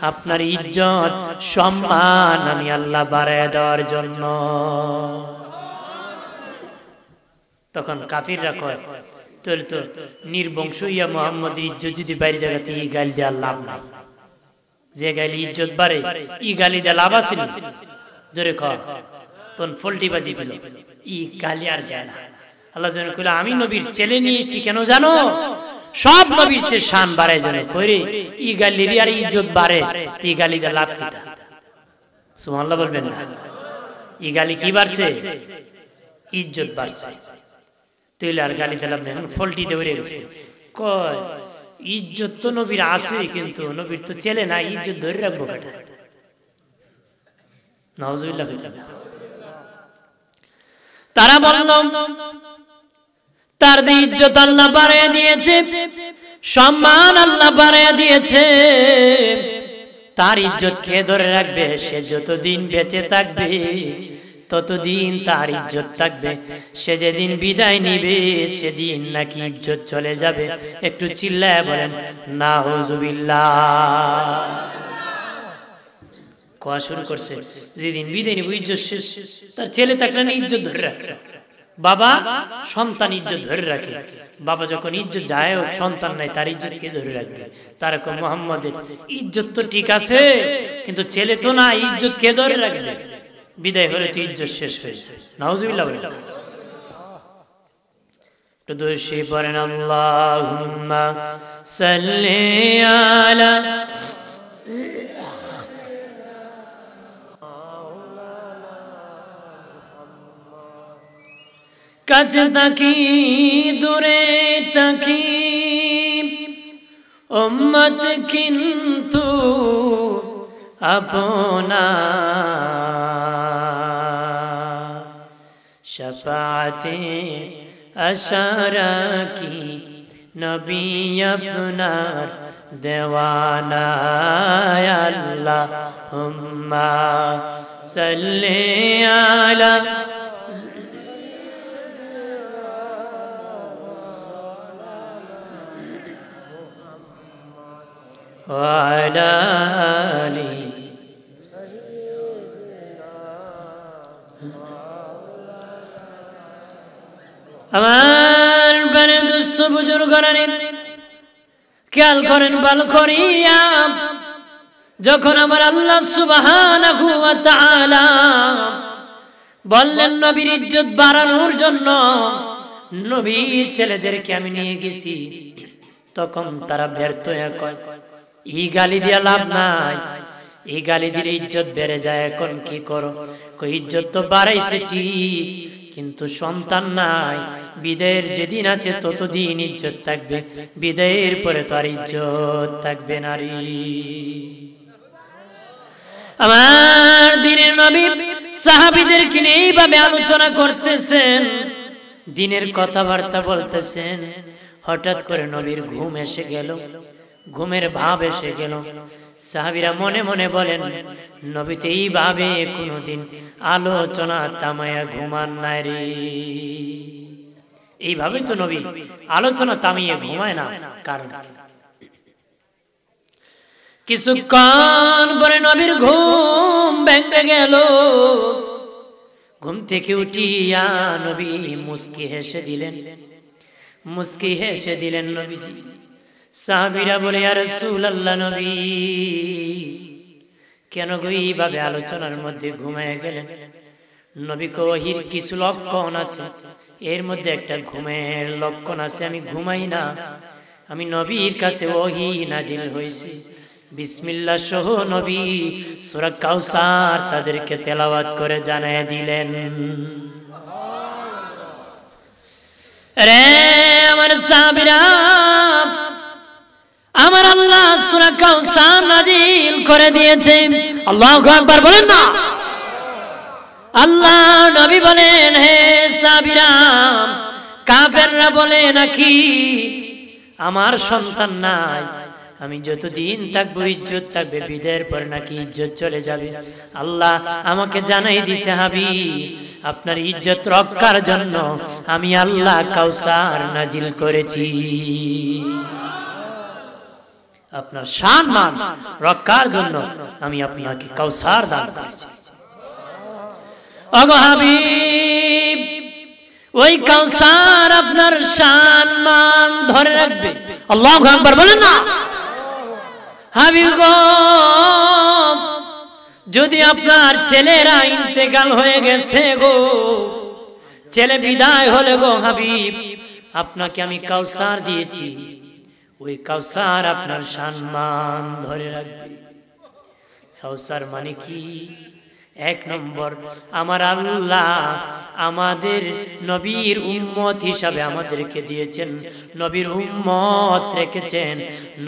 আপনার ইজ্জত সম্মান আমি আল্লাহ বাড়ায় দেওয়ার জন্য। তখন কাফিররা কয়, তাহলে তো নির্বংশ ইয়া মুহাম্মদ ইজ্জত যদি বাইরে জায়গাতে এই গালি দেওয়ার লাভ নাই, যে গালি ইজ্জত বাড়ে ই গালি দেওয়া লাভ আছে না? জোরে কর। তখন ফল্টি বাজি দিল, ই গালি আর দেয় না। আল্লাহ যেন কইল, আমি নবীর ছেলে নিয়েছি কেন জানো? সব নবীর চেয়ে শান বাড়ায় জন্য কইরে ই গালি আর ইজ্জত বাড়ে, ই গালি দেওয়া লাভ কি? সুবহানাল্লাহ বলবেন না? ই গালি কি বাড়ছে? ইজ্জত বাড়ছে। তুই আর গালি দিলাম না, এখন ফল্টি দেওয়া গেছে। কয় ইজ্জত তো নবীর আছে, কিন্তু নবীর তো ছেলে না, ইজ্জত ধরে রাখবো কেন? নাউজুবিল্লাহ। তারা বলল, তার ইজ্জত আল্লাহ বাড়াইয়া দিয়েছে, সম্মান আল্লাহ বাড়াইয়া দিয়েছে, তার ইজ্জত কে ধরে রাখবে? সে যতদিন বেঁচে থাকবে ততদিন তার ইজ্জত থাকবে, সে যেদিন বিদায় নিবে সেদিন নাকি ইজ্জত চলে যাবে। একটু চিল্লায় বলেন নাউজুবিল্লাহ। কোয়া শুরু করছে, যেদিন বিদায় নিব ইজ্জত শেষ। তার ছেলে থাকলে না ইজ্জত ধরে রাখে, বাবা সন্তান ইজ্জত ধরে রাখে। বাবা যখন ইজ্জত যায়, সন্তান নাই, তার ইজ্জত কে ধরে রাখবে? তার মুহাম্মদের ইজ্জত তো ঠিক আছে, কিন্তু ছেলে তো না, ইজ্জত কে ধরে রাখবে? বিদায় হলে তো ইজ্জত শেষ হয়ে যায়। নাউজুবিল্লাহ। একটু দোষী পড়েন, আল্লাহুম্মা সাল্লি আলা কাছে থাকি দূরে থাকি উম্মত কিন্তু আপনা, শফাআতে আশা রাখি নবী আপনার দেওয়ানা আল্লাহুম্মা সাল্লি আলা ওয়া আলা আলি আমার বনে দুস্থ বুজুর্গরা খেয়াল করেন ভালো করিয়া যখন আমার আল্লাহ সুবহানাহু ওয়া তাআলা বললেন নবীর ইজ্জত বাড়ানোর জন্য নবীর ছেলেদেরকে আমি নিয়ে গেছি, তখন তারা ব্যর্থ হয়ে কয় এই গালি দিয়া লাভ নাই, এই গালি দিলে ইজ্জত বেড়ে যায়, এখন কি করো? কই ইজ্জত তো বাড়াইছে ঠিক, কিন্তু সন্তান নাই, বিদায়ের যেদিন আছে ততদিন ইজ্জত থাকবে, বিদায়ের পরে তো আর ইজ্জত থাকবে না রে। আমার দিনের নবী সাহাবীদেরকে নিয়ে এইভাবে আলোচনা করতেছেন, দিনের কথাবার্তা বলতেছেন। হঠাৎ করে নবীর ঘুম এসে গেল, ঘুমের ভাব এসে গেল। সাহাবীরা মনে মনে বলেন, নবী তো এইভাবে কোনোদিন আলোচনা থামায়া ঘুমান নাই রে। এইভাবে তো নবী আলোচনা থামিয়ে ঘুমায় না, কারণ কিছুক্ষণ পরে নবীর ঘুম ভেঙে গেল। ঘুম থেকে উঠিয়া নবী মুস্কি হেসে দিলেন, মুস্কি হেসে দিলেন নবীজি। সাহাবীরা বলে, ইয়া রাসূলুল্লাহ, নবী কেন গো এইভাবে আলোচনার মধ্যে ঘুমিয়ে গেলেন? নবী কো, ওহীর কিছু লক্ষণ আছে, এর মধ্যে একটা ঘুমের লক্ষণ আছে। আমি ঘুমাই না, আমি নবীর কাছে ওহী নাজিল হয়েছে। বিসমিল্লাহ সহ নবী সূরা কাউসার তাদেরকে তেলাওয়াত করে জানায় দিলেন। রে আমার সাহাবীরা, আমার আল্লাহ সূরা কাউসার নাজিল করে দিয়েছে। আল্লাহু আকবার বলেন না। আল্লাহ নবী বলেন, হে সাহাবীরা, কাফেররা বলে নাকি আমার সন্তান নাই, আমি যতদিন থাকবো ইজ্জত থাকবে, বিদায়ের পর নাকি ইজ্জত চলে যাবে। আল্লাহ আমাকে জানাই দিছে, হাবিব আপনার ইজ্জত রক্ষার জন্য আমি আল্লাহ কাউসার নাজিল করেছি, আপনার সম্মান রক্ষার জন্য আমি আপনাকে কাউসার দান করেছি। ওগো হাবিব, ওই কাউসার আপনার সম্মান ধরে রাখবে। আল্লাহু আকবার বলেন না। হাবিব গো, যদি আপনার ছেলেরা ইন্তেকাল হয়ে গেছে গো, ছেলে বিদায় হলে গো হাবিব, আপনাকে আমি কাউসার দিয়েছি, ওই কাউসার আপনার সম্মান ধরে রাখবে। কাউসার মানে কি? এক নম্বর, আমার আল্লাহ আমাদের নবীর উম্মত হিসাবে আমাদেরকে দিয়েছেন, নবীর উম্মত রেখেছেন,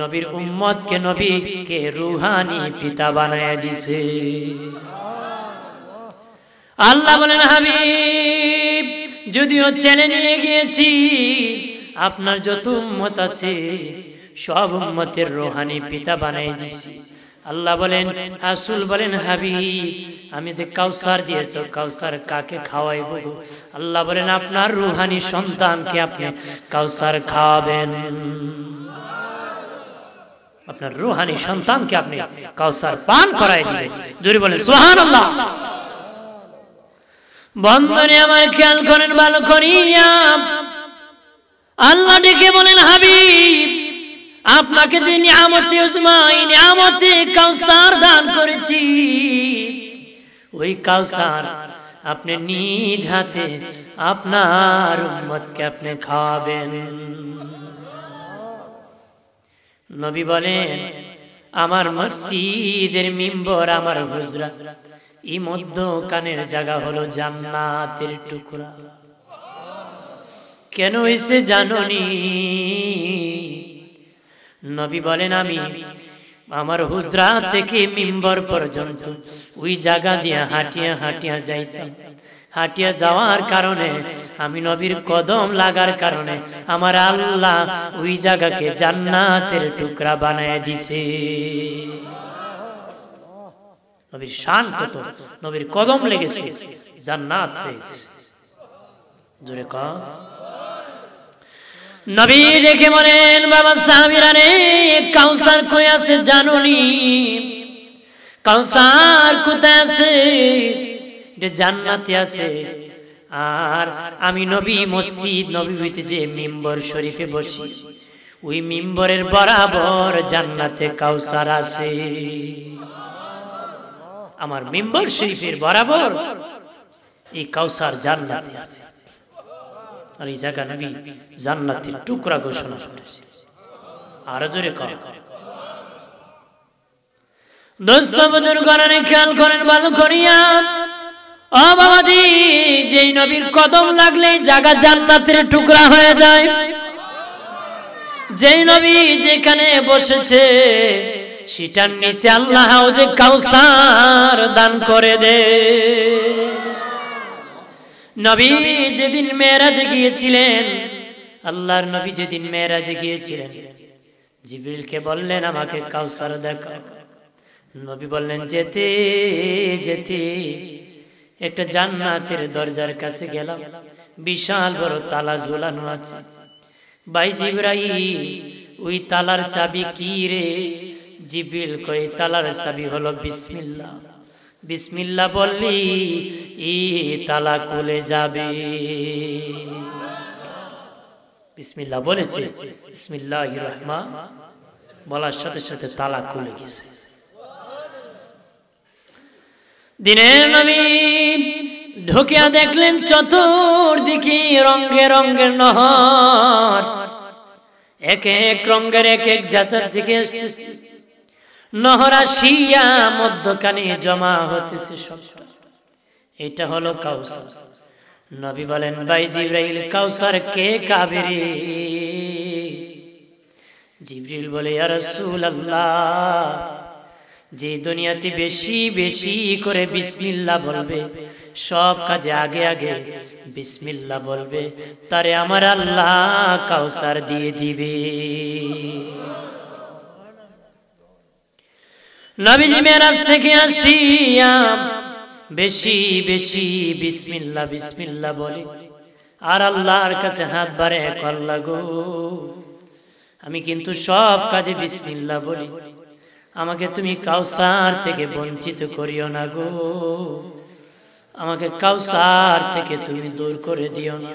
নবীর উম্মতকে নবীকে রুহানি পিতা বানায় দিছে। আল্লাহ বলেন, হাবিব যদিও ছেলে নিয়ে গিয়েছি, আপনার যত উম্মত আছে সব উম্মতের রুহানি পিতা বানায় দিছি। আল্লাহ বলেন, রাসূল বলেন, হাবিব আমি তো কাউসার দিয়েছো, কাউসার কাকে খাওয়াইব? আল্লাহ বলেন, আপনার রুহানি সন্তানকে আপনি কাউসার খাওয়াবেন, আপনার রুহানি সন্তানকে আপনি কাউসার পান করাই দিবেন। জোরে বলেন সুবহানাল্লাহ। বন্ধনে আমার খেয়াল করেন ভালো করিয়া, আল্লাহ ডেকে বলেন, হাবিব আপনাকে যে নিয়ামতে উজমা, এই নিয়ামতে কাউসার দান করেছি, ওই কাউসার আপনি নিজ হাতে আপনার উম্মতকে আপনি খাওয়াবেন। নবী বলেন, আমার মসজিদের মিম্বর, আমার হুজরা, এই মধ্যখানের জায়গা হলো জান্নাতের টুকরা। কেন হইছে জানোনি? নবী বলেন, আমি আমার হুজরা থেকে মিম্বর পর্যন্ত ওই জায়গা দিয়ে হাঁটিয়া হাঁটিয়া যাইতাম, হাঁটিয়া যাওয়ার কারণে, আমি নবীর কদম লাগার কারণে আমার আল্লাহ ওই জায়গাকে জান্নাতের টুকরা বানায় দিছে। নবীর শান কত, নবীর কদম লেগেছে, জান্নাত হয়ে গেছে। জোরে কও। নবী দেখে বলেন, বাবা সাহাবীরা রে, কাউসার কই আছে জানুনি? কাউসার কোথায় আছে? যে জান্নাতে আছে। আর আমি নবী মসজিদ নববীতে যে মিম্বর শরীফে বসি, ওই মিম্বরের বরাবর জান্নাতে কাউসার আছে। আমার মিম্বর শরীফের বরাবর এই কাউসার জান্নাতে আছে। আর এই জায়গা নবী জান্নাতের টুকরা ঘোষণা করেছে। আরো জোরে কর। দোস্ত বুজুর্গরা খেয়াল করেন ভালো করিয়া, ও বাবাজি, যেই নবীর কদম লাগলে জায়গা জান্নাতের টুকরা হয়ে যায়। যেই নবী যেখানে বসেছে সেটার নিচে আল্লাহ যে কাউসার দান করে দে। নবী যেদিন মেরাজে গিয়েছিলেন, আল্লাহর নবী যেদিন মেরাজে গিয়েছিলেন, জিবরিলকে বললেন আমাকে কাউসার দেখাও। নবী বললেন যেতে যেতে একটা জান্নাতের দরজার কাছে গেলাম, বিশাল বড় তালা ঝোলানো আছে। ভাই জিবরাইল, ওই তালার চাবি কি রে? জিবরিল কয় তালার চাবি হলো বিসমিল্লাহ। বিসমিল্লাহ বললি এই তালা খুলে যাবে। বিসমিল্লাহ বলেছে, বিসমিল্লাহির রহমান বলার সাথে সাথে তালা খুলে গেছে। দিনের নবী ঢুকিয়া দেখলেন চতুর্দিকে রঙে রঙের নহর, এক এক রঙের এক এক জাতের দিকে আসতেছে। নহর আসিয়া মধ্যখানে জমা হতেছে সবটা। এটা হলো কাউসার। নবী বলেন, ভাই জিবরাইল, কাউসার কে খাবে রে? জিবরিল বলে, ইয়া রাসূলুল্লাহ, যে দুনিয়াতে বেশি বেশি করে বিসমিল্লাহ বলবে, সব কাজে আগে আগে বিসমিল্লাহ বলবে, তারে আমার আল্লাহ কাউসার দিয়ে দিবে। নবীজি মেরাজ থেকে আসিয়া বেশি বেশি বিসমিল্লাহ বিসমিল্লাহ বলে আর আল্লাহর কাছে হাত বাড়ে, আল্লাহ গো, আমি কিন্তু সব কাজে বিসমিল্লাহ বলি, আমাকে তুমি কাউসার থেকে বঞ্চিত করিও না গো, আমাকে কাউসার থেকে তুমি দূর করে দিও না,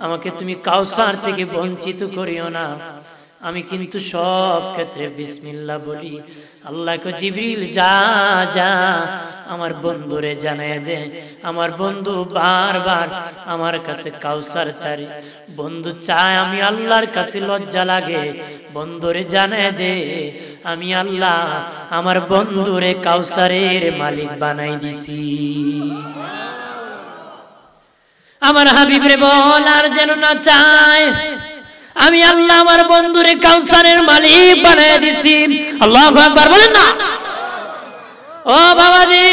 আমাকে তুমি কাউসার থেকে বঞ্চিত করিও না। আমি কিন্তু সব ক্ষেত্রে বিসমিল্লাহ বলি। আল্লাহকে জিবরিল, যা যা আমার বন্ধুরে জানায় দে, আমার বন্ধু বারবার আমার কাছে কাউসার চাই, বন্ধু চায়, আমি আল্লাহর কাছে লজ্জা লাগে, বন্ধুরে জানায় দে আমি আল্লাহ আমার বন্ধুরে কাউসারের মালিক বানাই দিছি। আমার হাবিবরে বল আর যেন না চায়, আমি আল্লাহ আমার বন্ধুরে কাউসারের মালিক বানায় দিছি। আল্লাহু আকবার বলেন না? ও বাবাজি,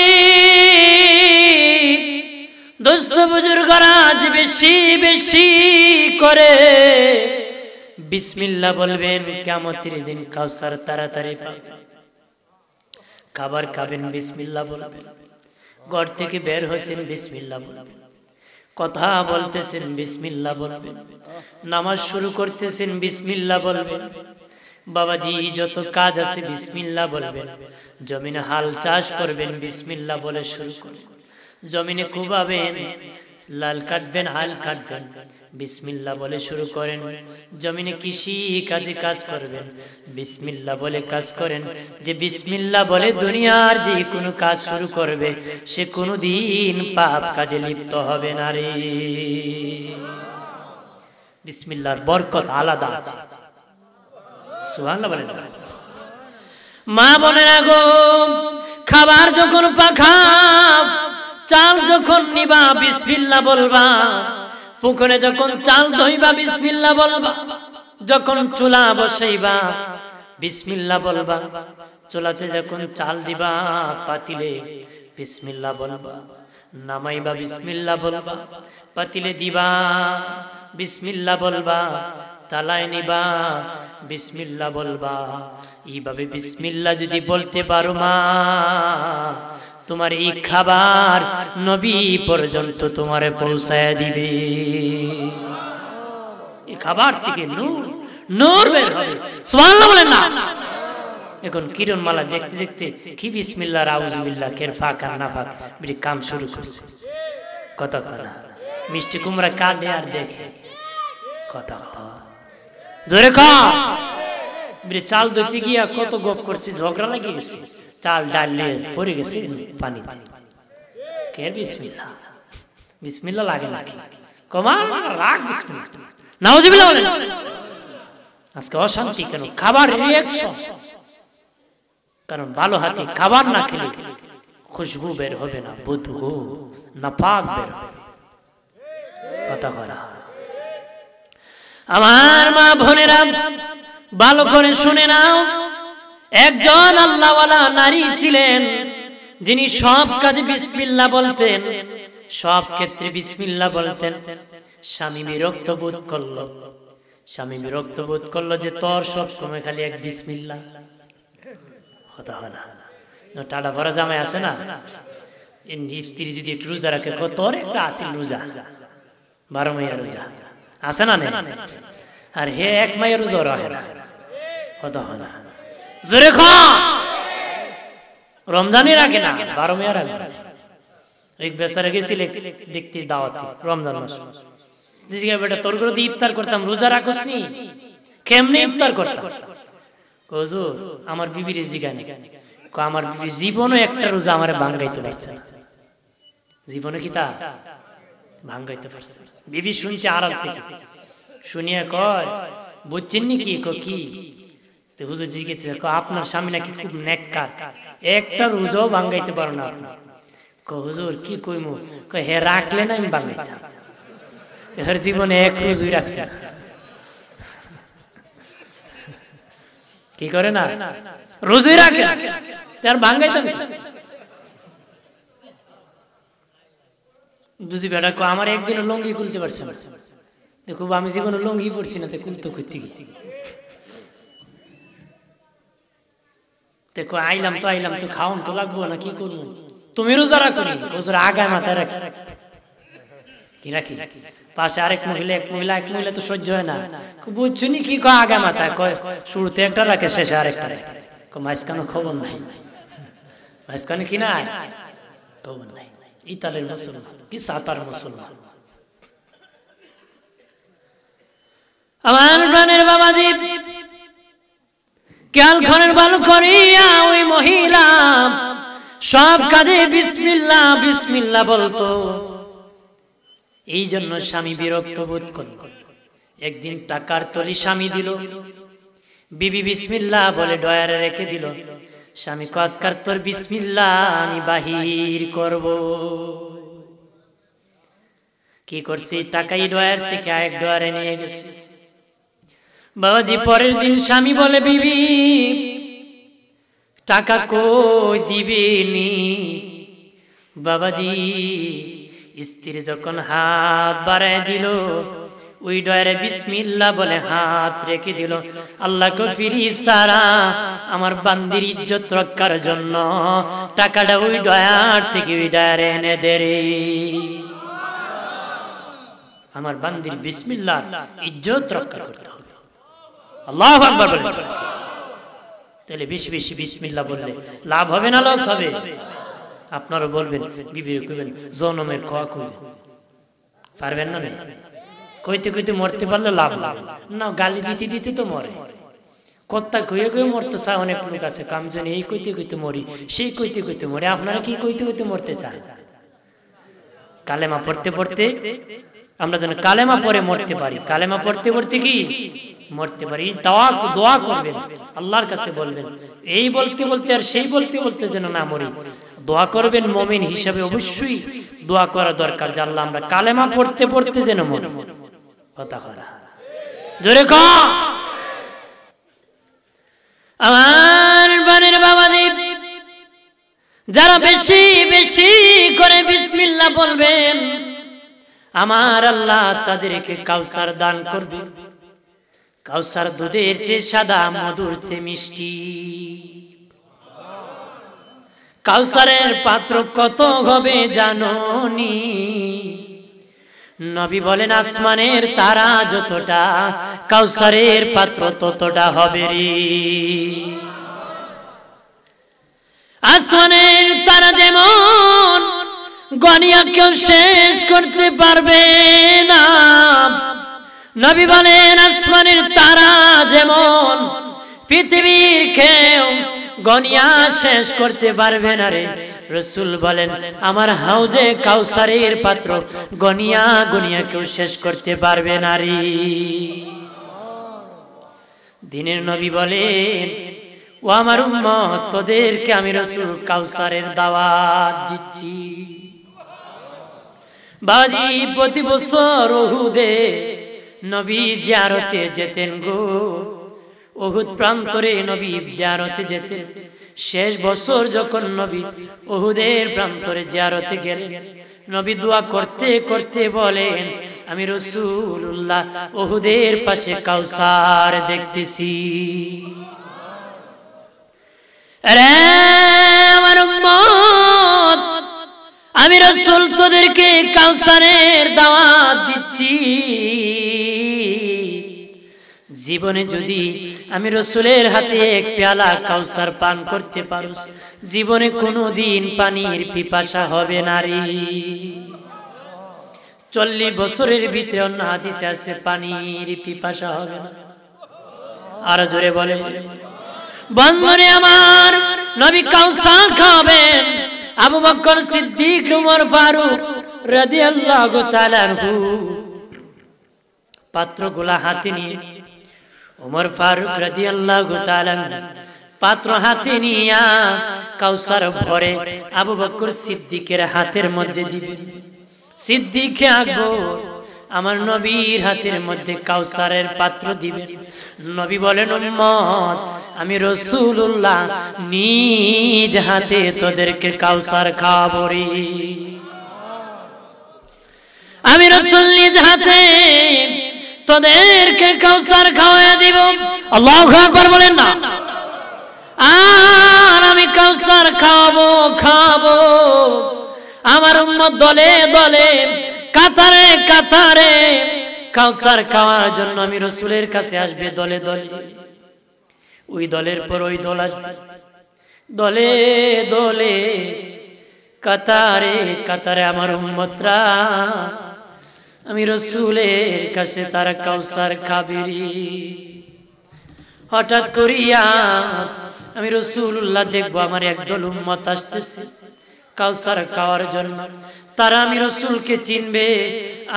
দোস্ত বুজুর্গরা, আজ বেশি বেশি করে বিসমিল্লাহ বলবেন, কিয়ামতের দিন কাউসার তাড়াতাড়ি পাবেন। খাবার খাবেন বিসমিল্লাহ বলবেন, ঘর থেকে বের হয়েছেন বিসমিল্লাহ বলবেন, কথা বলতেছেন বিসমিল্লাহ বলবেন, নামাজ শুরু করতেছেন বিসমিল্লাহ বলবেন। বাবাজি, যত কাজ আছে বিসমিল্লাহ বলবেন। জমিনে হাল চাষ করবেন বিসমিল্লাহ বলে শুরু করবেন, জমিনে কুবাবেন, লাল কাটবেন, হাল কাটবেন, বিসমিল্লাহ বলে শুরু করেন। জমিনে কৃষি কাজে কাজ করবেন, বিসমিল্লাহ বলে কাজ করেন। যে বিসমিল্লাহ বলে দুনিয়ার যে কোনো কাজ শুরু করবে, সে কোনোদিন পাপ কাজে লিপ্ত হবে না রে। বিসমিল্লাহর বরকত আলাদা আছে। সুবহানাল্লাহ বলেন। মা বোনেরা গো, খাবার যখন পাখাও, চাল যখন নিবা বিসমিল্লাহ বলবা, পুকুরে যখন চাল ধইবা বিসমিল্লাহ বলবা, যখন চুলা বসাইবা বিসমিল্লাহ বলবা, চুলাতে যখন চাল দিবা পাতিলে বিসমিল্লাহ বলবা, নামাইবা বিসমিল্লাহ বলবা, পাতিলে দিবা বিসমিল্লাহ বলবা, তালায় নিবা বিসমিল্লাহ বলবা। এইভাবে বিসমিল্লাহ যদি বলতে পারো মা, তোমার এই খাবার নবী পর্যন্ত তোমারে পৌঁছায় দিবে। এই খাবার থেকে নূর নূর বের হবে। সুবহানাল্লাহ বলেন না? এখন কিরণমালা দেখতে দেখতে কি বিসমিল্লাহ আউযুবিল্লাহ কের ফাঁক আর না ফাঁক বিড়ি কাম শুরু করছে। কথা কথা মিষ্টি কুমড়া কাঁদে আর দেখে কথা জোরে খা। বিড়ি চাল ধরতে গিয়া কত গপ করছে, ঝগড়া লেগে গেছে, চাল ডাল পড়ে গেছে পানি। কে বিসমিল্লাহ? বিসমিল্লাহ লাগে নাকি? কমাল রাগ বিসমিল্লাহ নাউযুবিল্লাহ বলেন। আজকে অশান্তি কেন? খাবার রিঅ্যাকশন। কারণ ভালো হাতে খাবার না খেলে খুশবু বের হবে না, বদবু নাপাক বের হবে। কথা করা আমার মা বোনেরা ভালো করে শুনে নাও। একজন আল্লাহওয়ালা নারী ছিলেন, যিনি সব কাজে বিসমিল্লাহ বলতেন, সব ক্ষেত্রে বিসমিল্লাহ বলতেন। স্বামী বিরক্ত বোধ করলো, স্বামী বিরক্ত বোধ করলো যে তোর সব সময় খালি এক বিসমিল্লাহ। হতা হয় না, টাটা ভরা জামাই আছে না, স্ত্রী যদি একটু রোজা রাখে, তোর একটা আছে রোজা, 12 মাইয়া রোজা আছে না? আর হে এক মাইয়া রোজা রাখে না। হতা হয় না, জোরে খা। রমজানই রাখে না, 12 মাইয়া রাখে। এক বেচারা গেছিল দেখতে দাওয়াতে রমজান মাস, বেটা তোর করে ইফতার করতাম, রোজা রাখোস নি, কেমনে ইফতার করতাম? হুজুর আমার বিবির জিগানি, আমার বিবি জীবনে একটা রোজা আমার ভাঙাইতে পারছে, জীবনে কি তা ভাঙাইতে পারছে। বিবি শুনছে আড়াল থেকে, শুনিয়া কয় বুঝছেন নি কি? কি হুজুর জিজ্ঞেস, আপনার স্বামী নাকি খুব নেককার, একটা রোজাও ভাঙাইতে পারো না। হুজুর কি কইমু? হে রাখলে না আমি ভাঙাইতাম, এর জীবনে এক রোজই রাখছে। কি করে না? রোজই রাখে, তার ভাঙাইতাম। বুঝি বেটা আমার একদিন লঙ্গি খুলতে পারছে না। দেখো আমি জীবনে লঙ্গি পড়ছি না, খুলতে খুঁজতে দেখো আইলাম তো খাওয়ান তো লাগবো না, কি করবো? তুমি রোজা রাখো নি? আগায় মাথায় রাখ কি রাখি? পাশে আরেক মহিলা, এক মহিলা তো সহ্য হয় না, বুঝছো নি কি কয় আগায় মাথায়? কয় শুরুতে একটা রাখে, শেষে আরেকটা রাখে। মাঝখানে খবর নাই, মাঝখানে কি নাই খবর নাই। ইতালের মুসলমান কি সাতার মুসলমান। আমার প্রাণের বাবাজি খেয়াল করেন ভালো করিয়া, ওই মহিলা সব কাজে বিসমিল্লাহ বিসমিল্লাহ বলতো। এই জন্য স্বামী বিরক্ত বোধ করল। একদিন টাকার তলি স্বামী দিল, বিবি বিসমিল্লাহ বলে ডয়ারে রেখে দিল। স্বামী আজকার তোর বিসমিল্লাহ আমি বাহির করব। কি করছি? টাকাই ডয়ার থেকে আরেক ডয়ারে নিয়ে গেছে। বাবাজি পরের দিন স্বামী বলে, বিবি টাকা কই দিবেনি? বাবাজি স্ত্রী যখন হাত বাড়ায় দিল, ওই ডয়ারে বিসমিল্লাহ বলে হাত রেখে দিল। আল্লাহ কো ফেরেশতারা আমার বান্দির ইজ্জত রক্ষার জন্য টাকাটা ওই ডয়ার থেকে ওই ডয়ারে এনে দে রে। আমার বান্দির বিসমিল্লাহ ইজ্জত রক্ষা করতে হবে। আল্লাহু আকবার বলেন। তাহলে বেশি বেশি বিসমিল্লাহ বললে লাভ হবে না লস হবে? আপনারা বলবেন, বিবেক কইবেন জনমের খাওয়া কই পারবেন না? কইতে কইতে মরতে পারলে লাভ না, গালি দিতে দিতে তো মরে। কথা কইয়ে কইয়ে মরতে চায় অনেক লোক আছে, কাম জানি এই কইতে কইতে মরি, সেই কইতে কইতে মরি। আপনারা কি কইতে কইতে মরতে চান? কালেমা পড়তে পড়তে আমরা যেন কালেমা পড়ে মরতে পারি। কালেমা পড়তে পড়তে কি মরতে পারি। দোয়া করবেন, আল্লাহর কাছে বলবেন, এই বলতে বলতে আর সেই বলতে বলতে যেন না মরি। দোয়া করবেন, মুমিন হিসাবে অবশ্যই দোয়া করা দরকার যে আল্লাহ আমরা কালেমা পড়তে পড়তে যেন মরি। কথা করা জোরে ক। আমার বানের বাবাজি যারা বেশি বেশি করে বিসমিল্লাহ বলবেন, আমার আল্লাহ তাদেরকে কাউসার দান করবে। কাউসার দুধের চেয়ে সাদা, মধুর চেয়ে মিষ্টি। কাউসারের পাত্র কত হবে জানোনি? নবী বলেন আসমানের তারা যতটা, কাউসারের পাত্র ততটা হবে রে। আসমানের তারা যেমন গনিয়া কেউ শেষ করতে পারবে না, নবী বলেন আসমানের তারা যেমন পৃথিবীর কেউ গনিয়া শেষ করতে পারবে না রে। রাসূল বলেন আমার হাউজে কাউসারের পাত্র গনিয়া গনিয়া কেউ শেষ করতে পারবে না রে। দিনের নবী বলেন ও আমার উম্মত, তোদেরকে আমি রাসূল কাউসারের দাওয়াত দিচ্ছি। বাজি প্রতি বছর উহুদে নবী জিয়ারতে যেতেন গো। উহুদ প্রান্তরে নবী জিয়ারতে যেতেন। শেষ বছর যখন নবী উহুদের প্রান্তরে জিয়ারতে গেলেন, নবী দোয়া করতে করতে বলেন আমি রাসূলুল্লাহ উহুদের পাশে কাউসার দেখতেছি। আরে আমার উম্মত, আমি রাসূল তোদেরকে কাউসারের দাওয়াত দিচ্ছি। জীবনে যদি আমি রাসূলের হাতে এক পেয়ালা কাউসার পান করতে পারো, জীবনে কোনোদিন পানির পিপাসা হবে না রে। 40 বছরের ভিতরে অন্য হাদিসে আছে পানির পিপাসা হবে না। আর জোরে বলে বন্ধুরে আমার, নবী কাউসার খাবেন। আবু বকর সিদ্দিক, উমর ফারুক রাদিয়াল্লাহু তাআলা আনহু পাত্রগুলা হাতে নিয়ে, উমর ফারুক রাদিয়াল্লাহু তাআলা পাত্র হাতে নিয়া কাউসার ভরে আবু বকর সিদ্দিকের হাতের মধ্যে দিবেন। সিদ্দিক আকবর আমার নবীর হাতের মধ্যে কাউসারের পাত্র দিবেন। নবী বলেন উম্মত, আমি রাসূলুল্লাহ নিজ হাতে তোদেরকে কাউসার খাওয়াবো রে। আমি রাসূল নিজ হাতে তোদেরকে কাউসার খাওয়াইয়া দিব। আল্লাহু আকবার বলেন না। আর আমি কাউসার খাওয়াবো। আমার উম্মত দলে দলে, কাতারে কাতারে কাউসার খাওয়ার জন্য আমি রাসূলের কাছে আসবে দলে দলে। ওই দলের পর ওই দল আসবে, দলে দলে কাতারে কাতারে আমার উম্মতরা আমি রাসূলের কাছে তারা কাউসার খাবে। হঠাৎ করিয়া আমি রাসূলুল্লাহ দেখবো আমার একদল উম্মত আসতেছে কাউসার খাওয়ার জন্য। তারা আমি রাসূলকে চিনবে,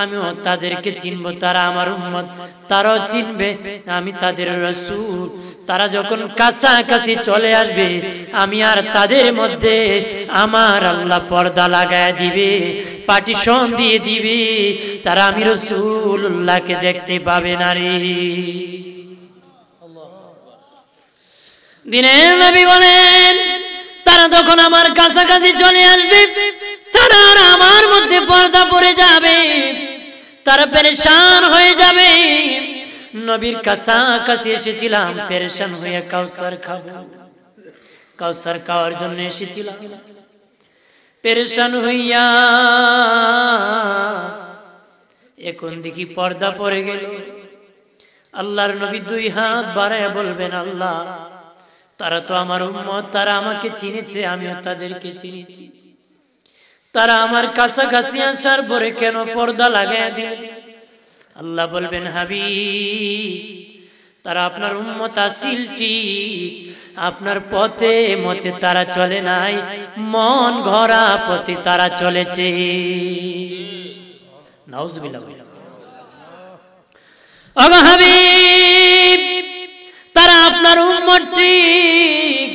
আমিও তাদেরকে চিনবো। তারা আমার উম্মত, তারাও চিনবে আমি তাদের রাসূল। তারা যখন কাছাকাছি চলে আসবে, আমি আর তাদের মধ্যে আমার আল্লাহ পর্দা লাগায় দিবে, পার্টিশন দিয়ে দিবে। তারা আমি রাসূলুল্লাহকে দেখতে পাবে না রে। দিনের নবী বলেন তারা যখন আমার কাছাকাছি চলে আসবে, তারা আর আমার মধ্যে পর্দা পড়ে যাবে, তারা পেরেশান হয়ে যাবে। নবীর কাছাকাছি এসেছিলাম পেরেশান হয়ে কাউসার খাবো, কাউসার খাওয়ার জন্য এসেছিলাম পেরেশান হইয়া। এখন দেখি পর্দা পড়ে গেল। আল্লাহর নবী 2 হাত বাড়ায় বলবেন আল্লাহ, তারা তো আমার উম্মত, তারা আমাকে চিনেছে, আমিও তাদেরকে চিনেছি। তারা আমার কাছাকাছি আসার পরে কেন পর্দা লাগাইয়া দিলেন? আল্লাহ বলবেন হাবিব, তারা আপনার উম্মত আসিল ঠিক, আপনার পথে মতে তারা চলে নাই, মন গড়া পথে তারা চলেছে। নাউজুবিল্লাহ। ওগো হাবিব, তারা আপনার উম্মত ঠিক,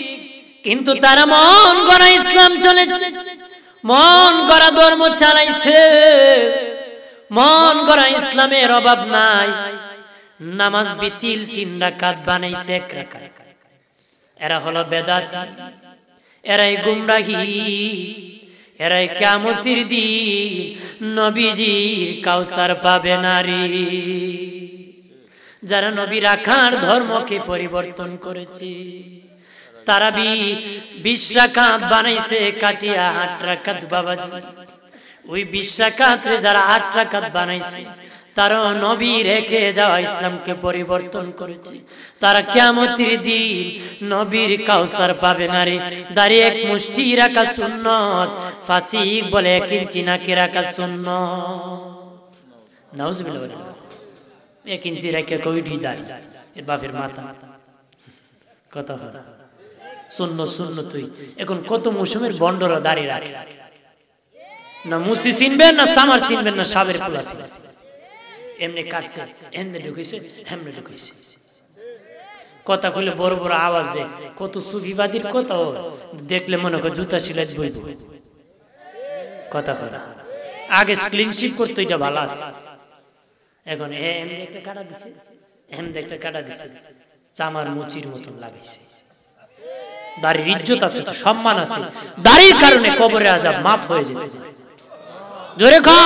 কিন্তু তারা মন গড়া ইসলাম চলেছে, মন গড়া ধর্ম চালাইছে, মন গড়া ইসলামের অভাব নাই। নামাজ বিতিল 3 রাকাত বানাইছে 1 রাকাত। এরা হলো বেদাত, এরাই গুমরাহি, এরাই কিয়ামতের দিন নবীজির কাউসার পাবে নারী। যারা নবী রাখার ধর্মকে পরিবর্তন করেছে, তারা 20 রাকাত বানাইছে কাটিয়া 8 রাকাত। বাবাজি ওই 20 রাকাতে যারা 8 রাকাত বানাইছে, তারা নবী রেখে যাওয়া ইসলামকে পরিবর্তন করেছে। তারা কিয়ামতের দিন নবীর কাউসার পাবে না রে। দাঁড়িয়ে 1 মুষ্টি রাখা সুন্নত, ফাসিক বলে 1 ইঞ্চি নাকি রাখা সুন্নত। নাউজুবিল্লাহ। 1 ইঞ্চি রেখে কইটি দাঁড়ি এর বাপের মাথা কথা হয় সুন্নত তুই। এখন কত মৌসুমের বন্ডরা দাঁড়িয়ে রাখে না, মুসি চিনবেন না, সামার চিনবেন না, সাবের পোলা চিনবেন। এমনি কাটছে, এমনি ঢুকেছে, এমনি ঢুকেছে। কথা কইলে বড় বড় আওয়াজ দেয়। কত সুফিবাদীর কথা দেখলে মনে হয় জুতা সিলাই বইব। কথা আগে ক্লিনশিপ করতে এটা ভালো আছে। এখন এমনি একটা কাটা দিছে, এমনি একটা কাটা দিছে, চামার মুচির মতন লাগাইছে। দাড়ির ইজ্জত আছে, সম্মান আছে, দাড়ির কারণে কবরে আযাব মাফ হয়ে যেতে পারে। জোরে খা,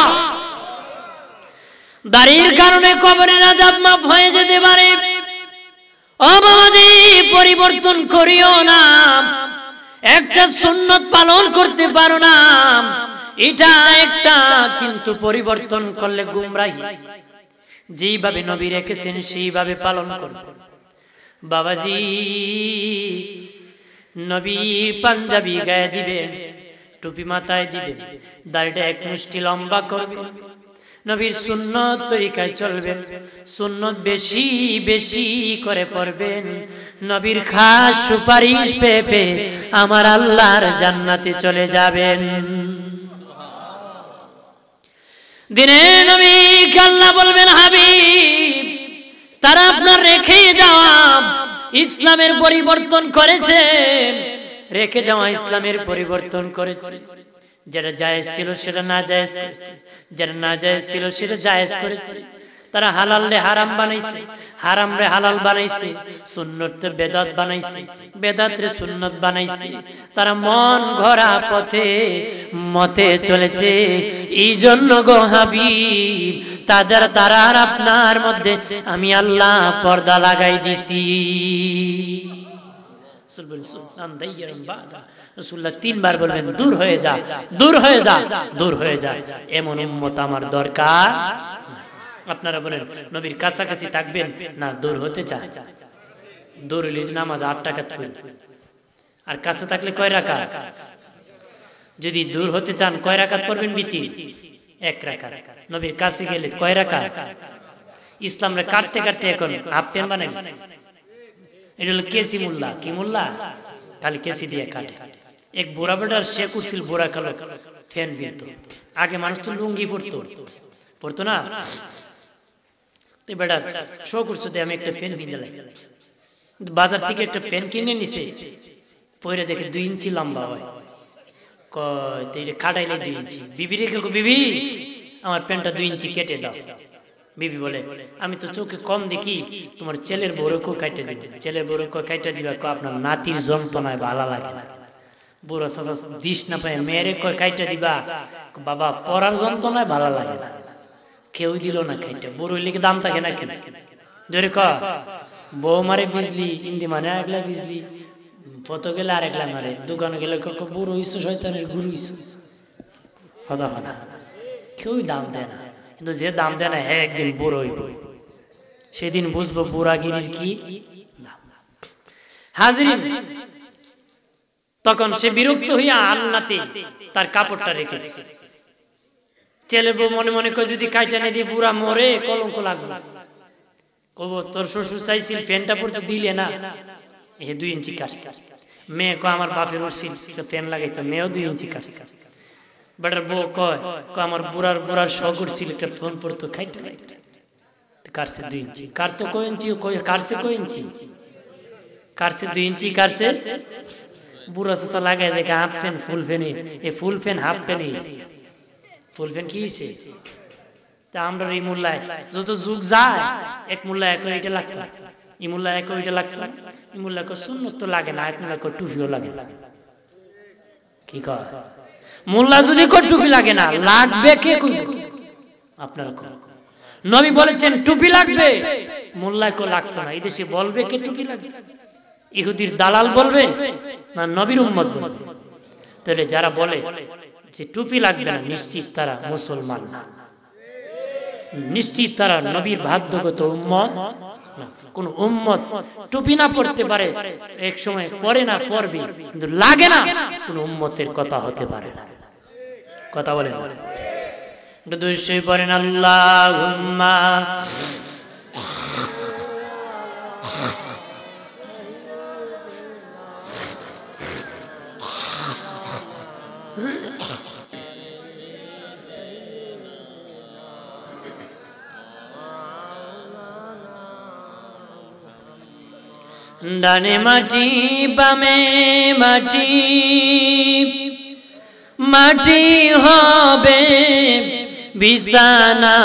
দাড়ির কারণে কবরের আযাব মাফ হয়ে যেতে পারে। ও বাবাজি, পরিবর্তন করিও না। একটা সুন্নত পালন করতে পারো না, এটা একটা, কিন্তু পরিবর্তন করলে গুমরাহি। যেইভাবে নবী রেখেছেন সেইভাবে পালন করো। বাবাজি, নবী পাঞ্জাবি গায়ে দিবেন, টুপি মাথায় দিবেন, দাড়িটা 1 মুষ্টি লম্বা করবেন, নবীর সুন্নত তরিকায় চলবেন, সুন্নত বেশি বেশি করে পড়বেন, নবীর খাস সুপারিশ পেয়ে আমার আল্লাহর জান্নাতে চলে যাবেন। দিনে নবীকে আল্লাহ বলবেন হাবিব, তারা আপনার রেখে যাওয়া ইসলামের পরিবর্তন করেছেন, রেখে যাওয়া ইসলামের পরিবর্তন করেছে। যেটা জায়েজ ছিল সেটা না জায়েজ করেছে, যেটা না জায়েজ ছিল সেটা জায়েজ করেছে। তারা হালাল রে হারাম বানাইছে, হারাম রে হালাল বানাইছে, সুন্নত রে বেদাত বানাইছে, বেদাত রে সুন্নত বানাইছে। তারা মন ঘোরা পথে মতে চলেছে। এই জন্য গো হাবিব, তারা আর আপনার মধ্যে আমি আল্লাহ পর্দা লাগাই দিছি। রাসূলুল্লাহ 3 বার বলবেন, দূর হয়ে যা, দূর হয়ে যা, দূর হয়ে যা। এমন উম্মত আমার দরকার। আপনারা বলেন নবীর কাছাকাছি থাকবেন না দূর হতে চান? দূর হলে নামাজ 8 রাকাত পড়বেন, আর কাছে থাকলে কয় রাকাত? যদি দূর হতে চান কয় রাকাত পড়বেন? বিতির 1 রাকাত। নবীর কাছে গেলে কয় রাকাত? ইসলামরে কাটতে কাটতে এখন হাফ প্যান্ট বানাই দিছে। এটা হলো কেসি মোল্লা। কি মোল্লা? খালি কেসি দিয়ে কাটে। এক বুড়া বেটার শেখ উঠছিল, বুড়া কালো ফ্যান বিনত। আগে মানুষ তো লুঙ্গি পড়তো না। তো বেটার শো করছো আমি একটা ফ্যান কিনে লাই। বাজার থেকে একটা ফ্যান কিনে নিছে, পরে দেখে 2 ইঞ্চি লম্বা হয়। কয় কাটাইলে 2 ইঞ্চি। বিবি রেখে, বিবি আমার প্যান্টটা 2 ইঞ্চি কেটে দাও। বিবি বলে, আমি তো চোখে কম দেখি, তোমার ছেলের বড়কেও কাটে দিবে। ছেলের বড়কেও কাটে দিবে, আপনার নাতির যন্ত্রণায় ভালো লাগে না। বুড়ো চাচা দিস না পায়, মেয়েরে কয় কাইটা দিবা, বাবা পড়ার যন্ত্রণায় ভালো লাগে না। কেউ দিল না কাইটা। বুড়ো লিখে দাম থাকে না কেন? ধরে ক বউ মারে বিজলি, ইন্দি মানে 1 লাখ বিজলি, পত গেলে 1 লাখ মারে। দোকানে গেলে বুড়ো ইস্যু শয়তানের গুরু ইস্যু। কথা হয় না, কেউ দাম দেয় না। কিন্তু যে দাম দেয় না, একদিন বুড়ো হইব, সেদিন বুঝবো বুড়াগিরির কি হাজির। তখন সে বিরক্ত হইয়া আলনাতে তার কাপড়টা রেখে দিছে। ছেলে বউ মনে মনে কয়, যদি কাইটা না দিয়ে বুড়া মরে কলঙ্ক লাগবে। কব তোর শ্বশুর চাইছিল ফ্যানটা পড়তে দিলে না, 2 ইঞ্চি কাটছে। মেয়ে কয় আমার বাপের উঠছিল ফ্যান লাগাইতো, মেয়েও 2 ইঞ্চি কাটছে। বেটার বউ কয় আমার বুড়ার শখ উঠছিল একটা ফোন পড়তো, খাইতো কাটছে 2 ইঞ্চি। কাটতো কয় ইঞ্চি? কাটছে কয় ইঞ্চি? কাটছে 2 ইঞ্চি কাটছে। বুড়া চাচা লাগাই দেখে হাফ ফ্যান ফুল ফ্যান, ফুল ফ্যান হাফ ফ্যান, ফুল ফ্যান কি হয়েছে? তা আমরা এই মোল্লায় যত যুগ যায়, এক মোল্লা এক এটা লাগতো, এই মোল্লা এক ওইটা লাগতো, এই মোল্লা সুন্নত তো লাগে না, এক মোল্লা টুপিও লাগে। কি কয়? মোল্লা যদি কো টুপি লাগে না, লাগবে কে কইবে? আপনার নবী বলেছেন টুপি লাগবে, মোল্লা কো লাগতো না। এই দেশে বলবে কে টুপি লাগবে? ইহুদির দালাল বলবে না নবীর উম্মত বলবে? তাহলে যারা বলে যে টুপি লাগবে না, নিশ্চিত তারা মুসলমান না, নিশ্চিত তারা নবীর বাধ্যগত উম্মত না। কোন উম্মত টুপি না পড়তে পারে, এক সময় পরে না পড়বে, কিন্তু লাগে না, কোন উম্মতের কথা হতে পারে না। কথা বলেন দুইশই পড়েন আল্লাহুম্মা ডানে মাটি বামে মাটি, মাটি হবে বিছানা,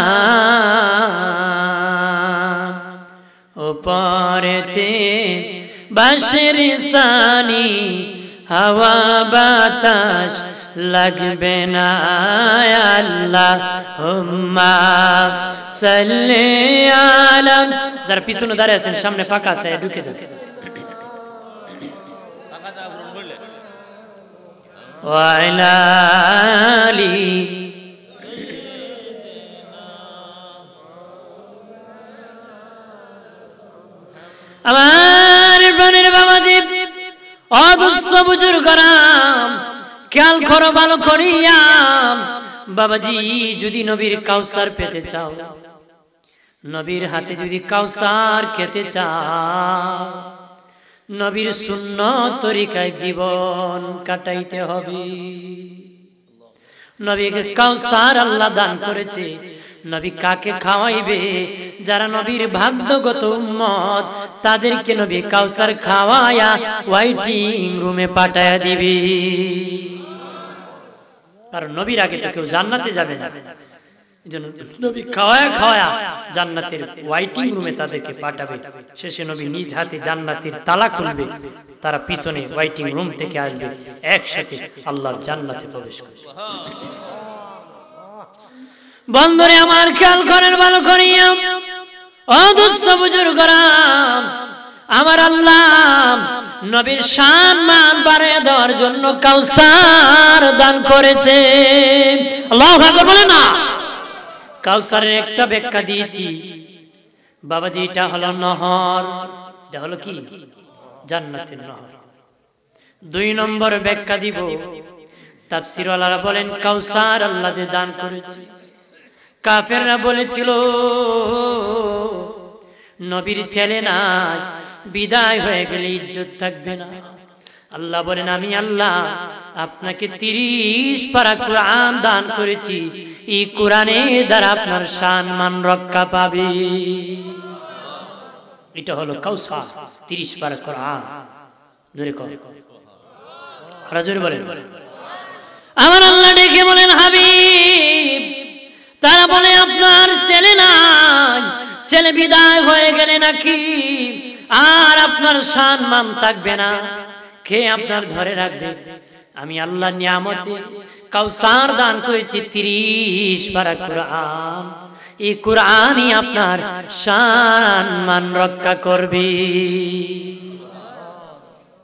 উপরেতে বাঁশের ছানি, হাওয়া বাতাস লাগবে না। আল্লাহুম্মা সাল্লি আলা, যারা পিছনে দাঁড়িয়ে আছেন সামনে ফাঁকা আছে, ঢুকে যান। ওয়া আলা আলি, আমার প্রাণের বাবাজি, অদুস্থ বুজুর্গরাম, খেয়াল করো ভালো করিয়া। বাবাজি, যদি নবীর কাউসার পেতে চাও, নবীর হাতে যদি কাউসার খেতে চাও, নবীর সুন্নত তরিকায় জীবন কাটাইতে হবে। নবীকে কাউসার আল্লাহ দান করেছে, নবী কাকে খাওয়াইবে? যারা নবীর ভাগ্যগত উম্মত, তাদেরকে নবী কাউসার খাওয়ায়া ওয়াইটিং রুমে পাঠায়া দিবে। কারণ নবীর আগে তো কেউ জান্নাতে যাবে না, এজন্য নবী খাওয়ায়া খাওয়ায়া জান্নাতের ওয়াইটিং রুমে তাদেরকে পাঠাবে। শেষে নবী নিজ হাতে জান্নাতের তালা খুলবে, তারা পিছনে ওয়াইটিং রুম থেকে আসবে, একসাথে আল্লাহর জান্নাতে প্রবেশ করবে। বন্ধুরে আমার, খেয়াল করেন ভালো করিয়া, অদুস্থ বুজুর্গরাম, আমার আল্লাহ নবীর সম্মান বাড়িয়ে দেওয়ার জন্য কাউসার দান করেছে। আল্লাহু আকবার বলে না। কাউসারের একটা ব্যাখ্যা দিয়েছি বাবাজি, এটা হলো নহর, এটা হলো কি? জান্নাতের নহর। 2 নম্বর ব্যাখ্যা দিব, তাফসীর ওয়ালারা বলেন কাউসার আল্লাহ দান করেছে। কাফেররা বলেছিল নবীর ছেলে নাই, বিদায় হয়ে গেলে ইজ্জত থাকবে না। আল্লাহ বলেন আমি আল্লাহ আপনাকে 30 পারা কোরআন দান করেছি, এই কোরআনের দ্বারা আপনার সম্মান রক্ষা পাবে। এটা হলো কাউসার, 30 পারা কোরআন। জোরে কর, আর জোরে বলেন। আমার আল্লাহ ডেকে বলেন হাবিব, তারা বলে আপনার ছেলে নাই, ছেলে বিদায় হয়ে গেলে নাকি আর আপনার সম্মান থাকবে না, কে আপনার ধরে রাখবে? আমি আল্লাহ নিয়ামতে কাউসার দান করেছি 30 পারা কোরআন, এই কোরআনই আপনার সম্মান রক্ষা করবে।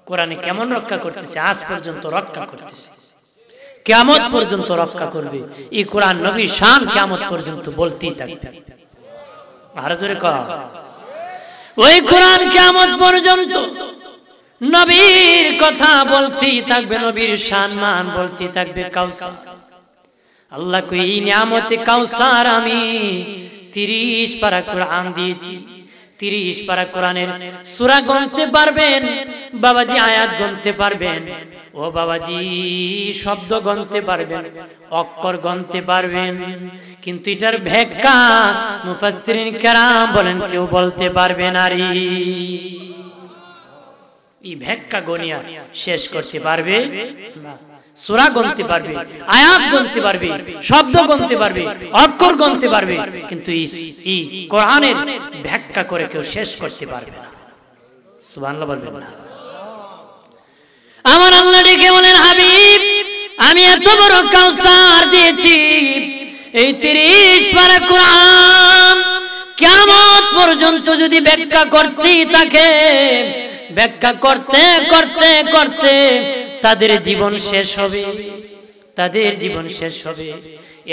কোরআনে কেমন রক্ষা করতেছে? আজ পর্যন্ত রক্ষা করতেছে, কিয়ামত পর্যন্ত রক্ষা করবে। এই কোরআন নবীর শান কিয়ামত পর্যন্ত বলতেই থাকবে। আর জোরে কর, ওই কোরআন কিয়ামত পর্যন্ত নবীর কথা বলতেই থাকবে, নবীর সম্মান বলতেই থাকবে। কাউসার আল্লাহ কই এই নিয়ামতে কাউসার আমি 30 পারা কোরআন দিয়েছি। 30 পারা কোরআনের সূরা গুনতে পারবেন বাবাজি, আয়াত গুনতে পারবেন ও বাবাজি, শব্দ গুনতে পারবেন, অক্ষর গুনতে পারবেন, কিন্তু এটার ব্যাখ্যা মুফাসসিরিন কেরাম বলেন কেউ বলতে পারবে না রে। এই ব্যাখ্যা গনিয়া শেষ করতে পারবে না। সূরা গুনতে পারবে, আয়াত গুনতে পারবে, শব্দ গুনতে পারবে, অক্ষর গুনতে পারবে, কিন্তু এই কোরআনের ব্যাখ্যা করে কেউ শেষ করতে পারবে না। সুবহানাল্লাহ বলবেন না। আমার আল্লাহ ডেকে বলেন হাবিব আমি এত বড় কাউসার দিয়েছি, এই 30 পারা কোরআন কিয়ামত পর্যন্ত যদি ব্যাখ্যা করতেই থাকে, ব্যাখ্যা করতে করতে করতে তাদের জীবন শেষ হবে, তাদের জীবন শেষ হবে।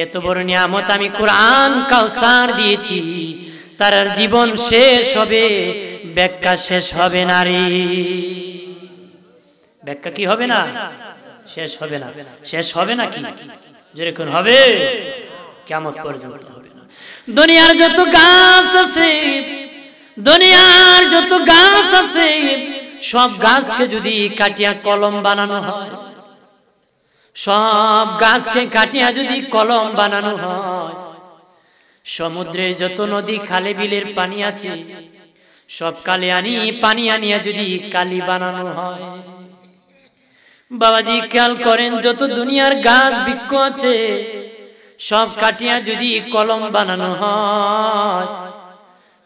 এত বড় নিয়ামত আমি কোরআন কাউসার দিয়েছি, তার জীবন শেষ হবে, ব্যাখ্যা শেষ হবে না রে। ব্যাখ্যা কি হবে না? শেষ হবে না। শেষ হবে না কি? যেরকম হবে কিয়ামত পর্যন্ত হবে না। দুনিয়ার যত গাছ আছে, দুনিয়ার যত গাছ আছে, সব গাছকে যদি কাটিয়া কলম বানানো হয়, সব গাছকে কাটিয়া যদি কলম বানানো হয়, সমুদ্রে যত নদী খালে বিলের পানি আছে, সব কালে পানি আনিয়া যদি কালি বানানো হয়, বাবাজি খেয়াল করেন, যত দুনিয়ার গাছ বৃক্ষ আছে সব কাটিয়া যদি কলম বানানো হয়,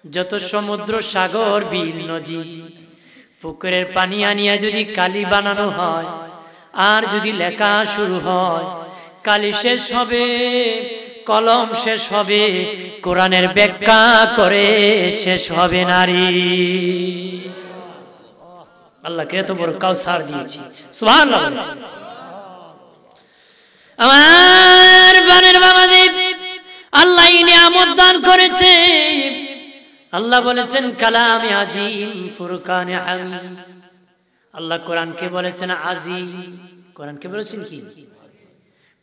যত সমুদ্র সাগর বিল নদী পুকুরের পানি আনিয়া যদি কালি বানানো হয়, আর যদি লেখা শুরু হয়, কালি শেষ হবে, কলম শেষ হবে, কোরআনের ব্যাখ্যা করে শেষ হবে নারী। আল্লাহকে এত বড় কাউসার দিয়েছি, সুবহানাল্লাহ। আমার বানের বাবাজি, আল্লাহ নিয়ামত দান করেছে। আল্লাহ বলেছেন কালামে আজিম, ফুরকানে হামিদ। আল্লাহ কোরআনকে বলেছেন আজিম, কোরআনকে বলেছেন কি?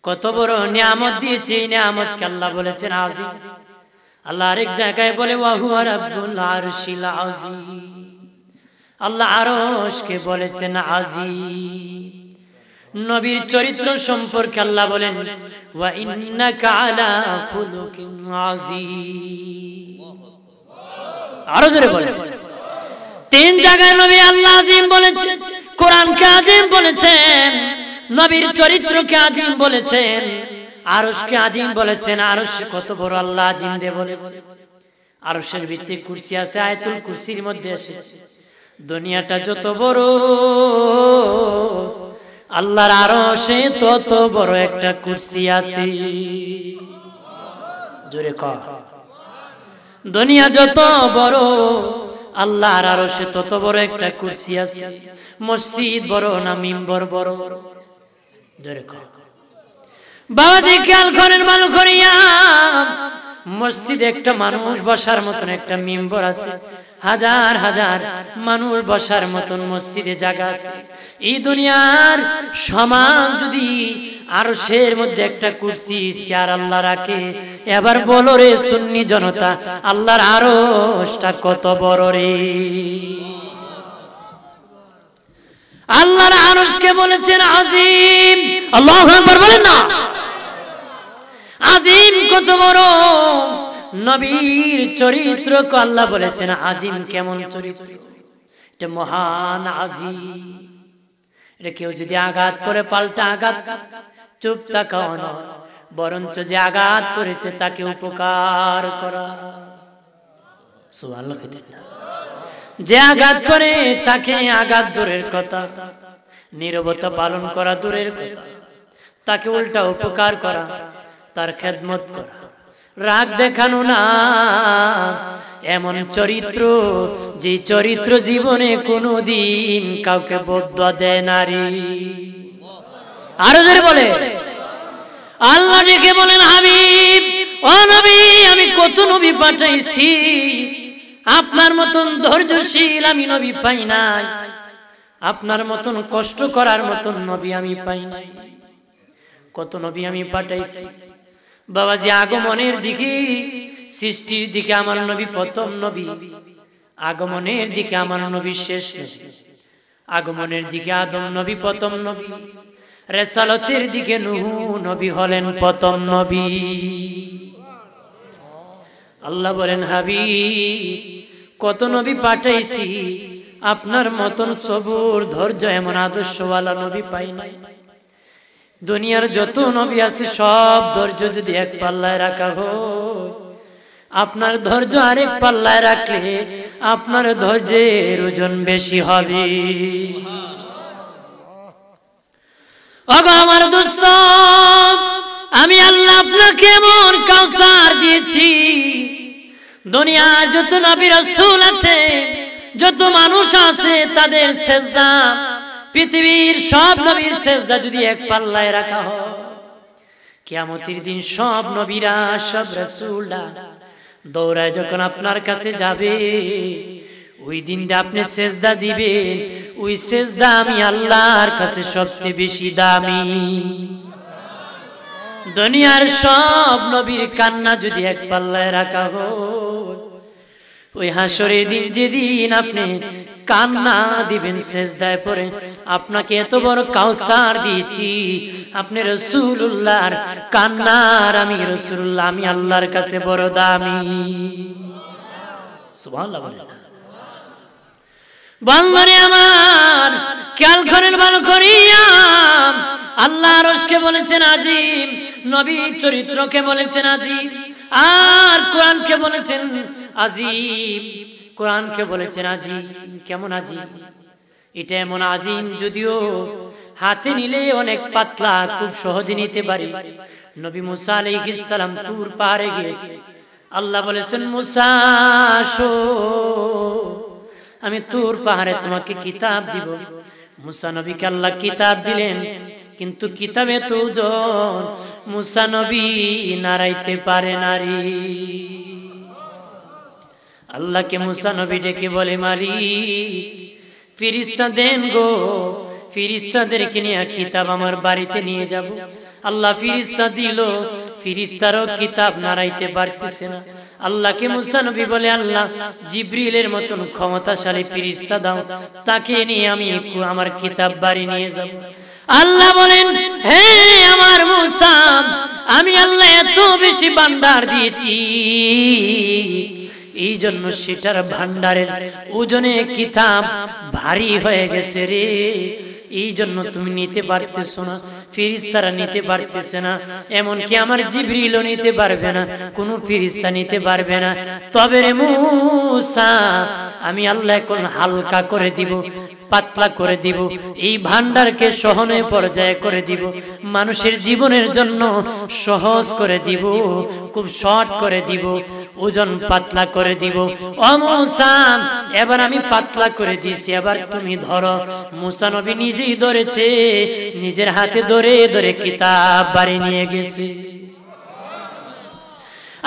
কত বড় নিয়ামত দিয়েছে, এই নিয়ামতকে আল্লাহ বলেছেন আজিম। আল্লাহ আরেক জায়গায় বলে ওয়া হুয়া রাব্বুল আরশিল আযীম। আল্লাহ আরশকে বলেছেন আজিম। নবীর চরিত্র সম্পর্কে আল্লাহ বলেন ওয়া ইন্নাকা আলা খুলুকিন আযীম। আরো জোরে বলেন। 3 জায়গায় নবী আল্লাহ আজিম বলেছেন, কোরআনকে আজিম বলেছেন, নবীর চরিত্রকে আজিম বলেছেন, আরশকে আজিম বলেছেন। আরশ কত বড় আল্লাহ আজিম দিয়ে বলেছেন। আরশের ভিতরে কুরসি আছে, আয়াতুল কুরসির মধ্যে এসেছে দুনিয়াটা যত বড়, আল্লাহর আরশে তত বড় একটা কুরসি আছে। জোরে কর। দুনিয়া যত বড়, আল্লাহর আরশে তত বড় একটা কুরসি আছে। মসজিদ বড় না মিম্বর বড়? জোরে কর। বাবাজি খেয়াল করেন, ভালো করিয়া, মসজিদে একটা মানুষ বসার মতন একটা মিম্বর আছে, হাজার হাজার মানুষ বসার মতন মসজিদে জায়গা আছে। এই দুনিয়ার সমান যদি আরশের মধ্যে একটা কুরসি চেয়ার আল্লাহ রাখে, এবার বলো রে সুন্নি জনতা, আল্লাহর আরশটা কত বড় রে। আল্লাহর আরশকে বলেছেন আজিম। আল্লাহু আকবার বলেন না। আজিম কত বড়। নবীর চরিত্রকে আল্লাহ বলেছেন আজিম। কেমন চরিত্র? এটা মহান আজিম। এটা কেউ যদি আঘাত করে পাল্টা আঘাত চুপ থাকাও নয়, বরঞ্চ যে আঘাত করেছে তাকে উপকার করা। সুবহানাল্লাহ। যে আঘাত করে তাকে আঘাত দূরের কথা, নীরবতা পালন করা দূরের কথা, তাকে উল্টা উপকার করা, তার খেদমত করা, রাগ দেখানো না। এমন চরিত্র, যে চরিত্র জীবনে কোনোদিন কাউকে বদয়া দেয় না রে। আরো জোরে বলে। আল্লাহ ডেকে বলেন হাবিব, ও নবী, আমি কত নবী পাঠাইছি, আপনার মতন ধৈর্যশীল আমি নবী পাই নাই, আপনার মতন কষ্ট করার মতন নবী আমি পাই নাই। কত নবী আমি পাঠাইছি। বাবাজি আগমনের দিকে, সৃষ্টির দিকে আমার নবী প্রথম নবী, আগমনের দিকে আমার নবী শেষ নবী, আগমনের দিকে আদম নবী প্রথম নবী, রিসালাতের দিকে নূহ নবী হলেন প্রথম নবী। আল্লাহ বলেন হাবিব, কত নবী পাঠাইছি, আপনার মতন সবুর ধৈর্য এমন আদর্শওয়ালা নবী পাই নাই। দুনিয়ার যত নবী আছে সব ধৈর্য যদি এক পাল্লায় রাখা হয়, আপনার ধৈর্য আরেক পাল্লায় রাখলে আপনার ধৈর্যের ওজন বেশি হবে। ওগো আমার দোস্ত, আমি আল্লাহ আপনাকে এমন কাউসার দিয়েছি, দুনিয়ার যত নবী রাসূল আছে, যত মানুষ আছে, তাদের সেজদা, পৃথিবীর সব নবীর সেজদা যদি এক পাল্লায় রাখা হয়, কিয়ামতের দিন সব নবীরা, সব রাসূলরা দৌড়ায় যখন আপনার কাছে যাবে, ওই দিন আপনি সেজদা দিবেন, ওই সেজদা আমি আল্লাহর কাছে সবচেয়ে বেশি দামি। দুনিয়ার সব নবীর কান্না যদি এক পাল্লায় রাখা হয়, ওই হাসরের দিন যেদিন আপনি কান্না দিবেন সেজদায় পড়ে, আপনাকে এত বড় কাউসার দিয়েছি, আপনি রাসূলুল্লাহর কান্নার, আমি রাসূলুল্লাহ, আমি আল্লাহর কাছে বড় দামি। সুবহানাল্লাহ। বান্দরে আমার খেয়াল করেন ভালো করিয়া, আল্লাহ আরশকে বলেছেন আজিম, নবী চরিত্রকে বলেছেন আজিম, আর কোরআনকে বলেছেন আজিম, কোরআনকে বলেছেন আজিম। কেমন আজিম? এটা এমন আজিম যদিও হাতে নিলে অনেক পাতলা, খুব সহজে নিতে পারি। নবী মুসা আলাইহিস সালাম তুর পাহাড়ে গিয়েছে, আল্লাহ বলেছেন মুসা আসো, আমি তুর পাহাড়ে তোমাকে কিতাব দিব। মুসা নবীকে আল্লাহ কিতাব দিলেন, কিন্তু কিতাবে তো ওজন, মুসা নবী নাড়াইতে পারে নারী। আল্লাহকে মুসা নবী ডেকে বলে, মালিক ফেরেশতা দেন গো, ফেরেশতাদেরকে নিয়ে কিতাব আমার বাড়িতে নিয়ে যাব। আল্লাহ ফেরেশতা দিল, ফেরেশতারও কিতাব নাড়াইতে পারতেছে না। আল্লাহকে মুসা নবী বলে, আল্লাহ জিবরিলের মতন ক্ষমতাশালী ফেরেশতা দাও, তাকে নিয়ে আমি আমার কিতাব বাড়ি নিয়ে যাব। আল্লাহ বলেন, হে আমার মুসা, আমি আল্লাহ এত বেশি ভান্ডার দিয়েছি, এই জন্য সেটার ভান্ডারের ওজনে কিতাব ভারী হয়ে গেছে রে, এই জন্য তুমি নিতে পারতেছো না, ফেরেশতারা নিতে পারতেছে না, এমনকি আমার জিবরিলও নিতে পারবে না, কোন ফেরেশতা নিতে পারবে না। তবে রে মুসা, আমি আল্লাহ এখন হালকা করে দিব, পাতলা করে দিব, এই ভান্ডারকে সহনীয় পর্যায়ে করে দিব, মানুষের জীবনের জন্য সহজ করে দিব, খুব শর্ট করে দিব, ওজন পাতলা করে দিব। ও মুসা, এবার আমি পাতলা করে দিয়েছি, এবার তুমি ধরো। মুসা নবী নিজেই ধরেছে, নিজের হাতে ধরে ধরে কিতাব বাড়ি নিয়ে গেছে।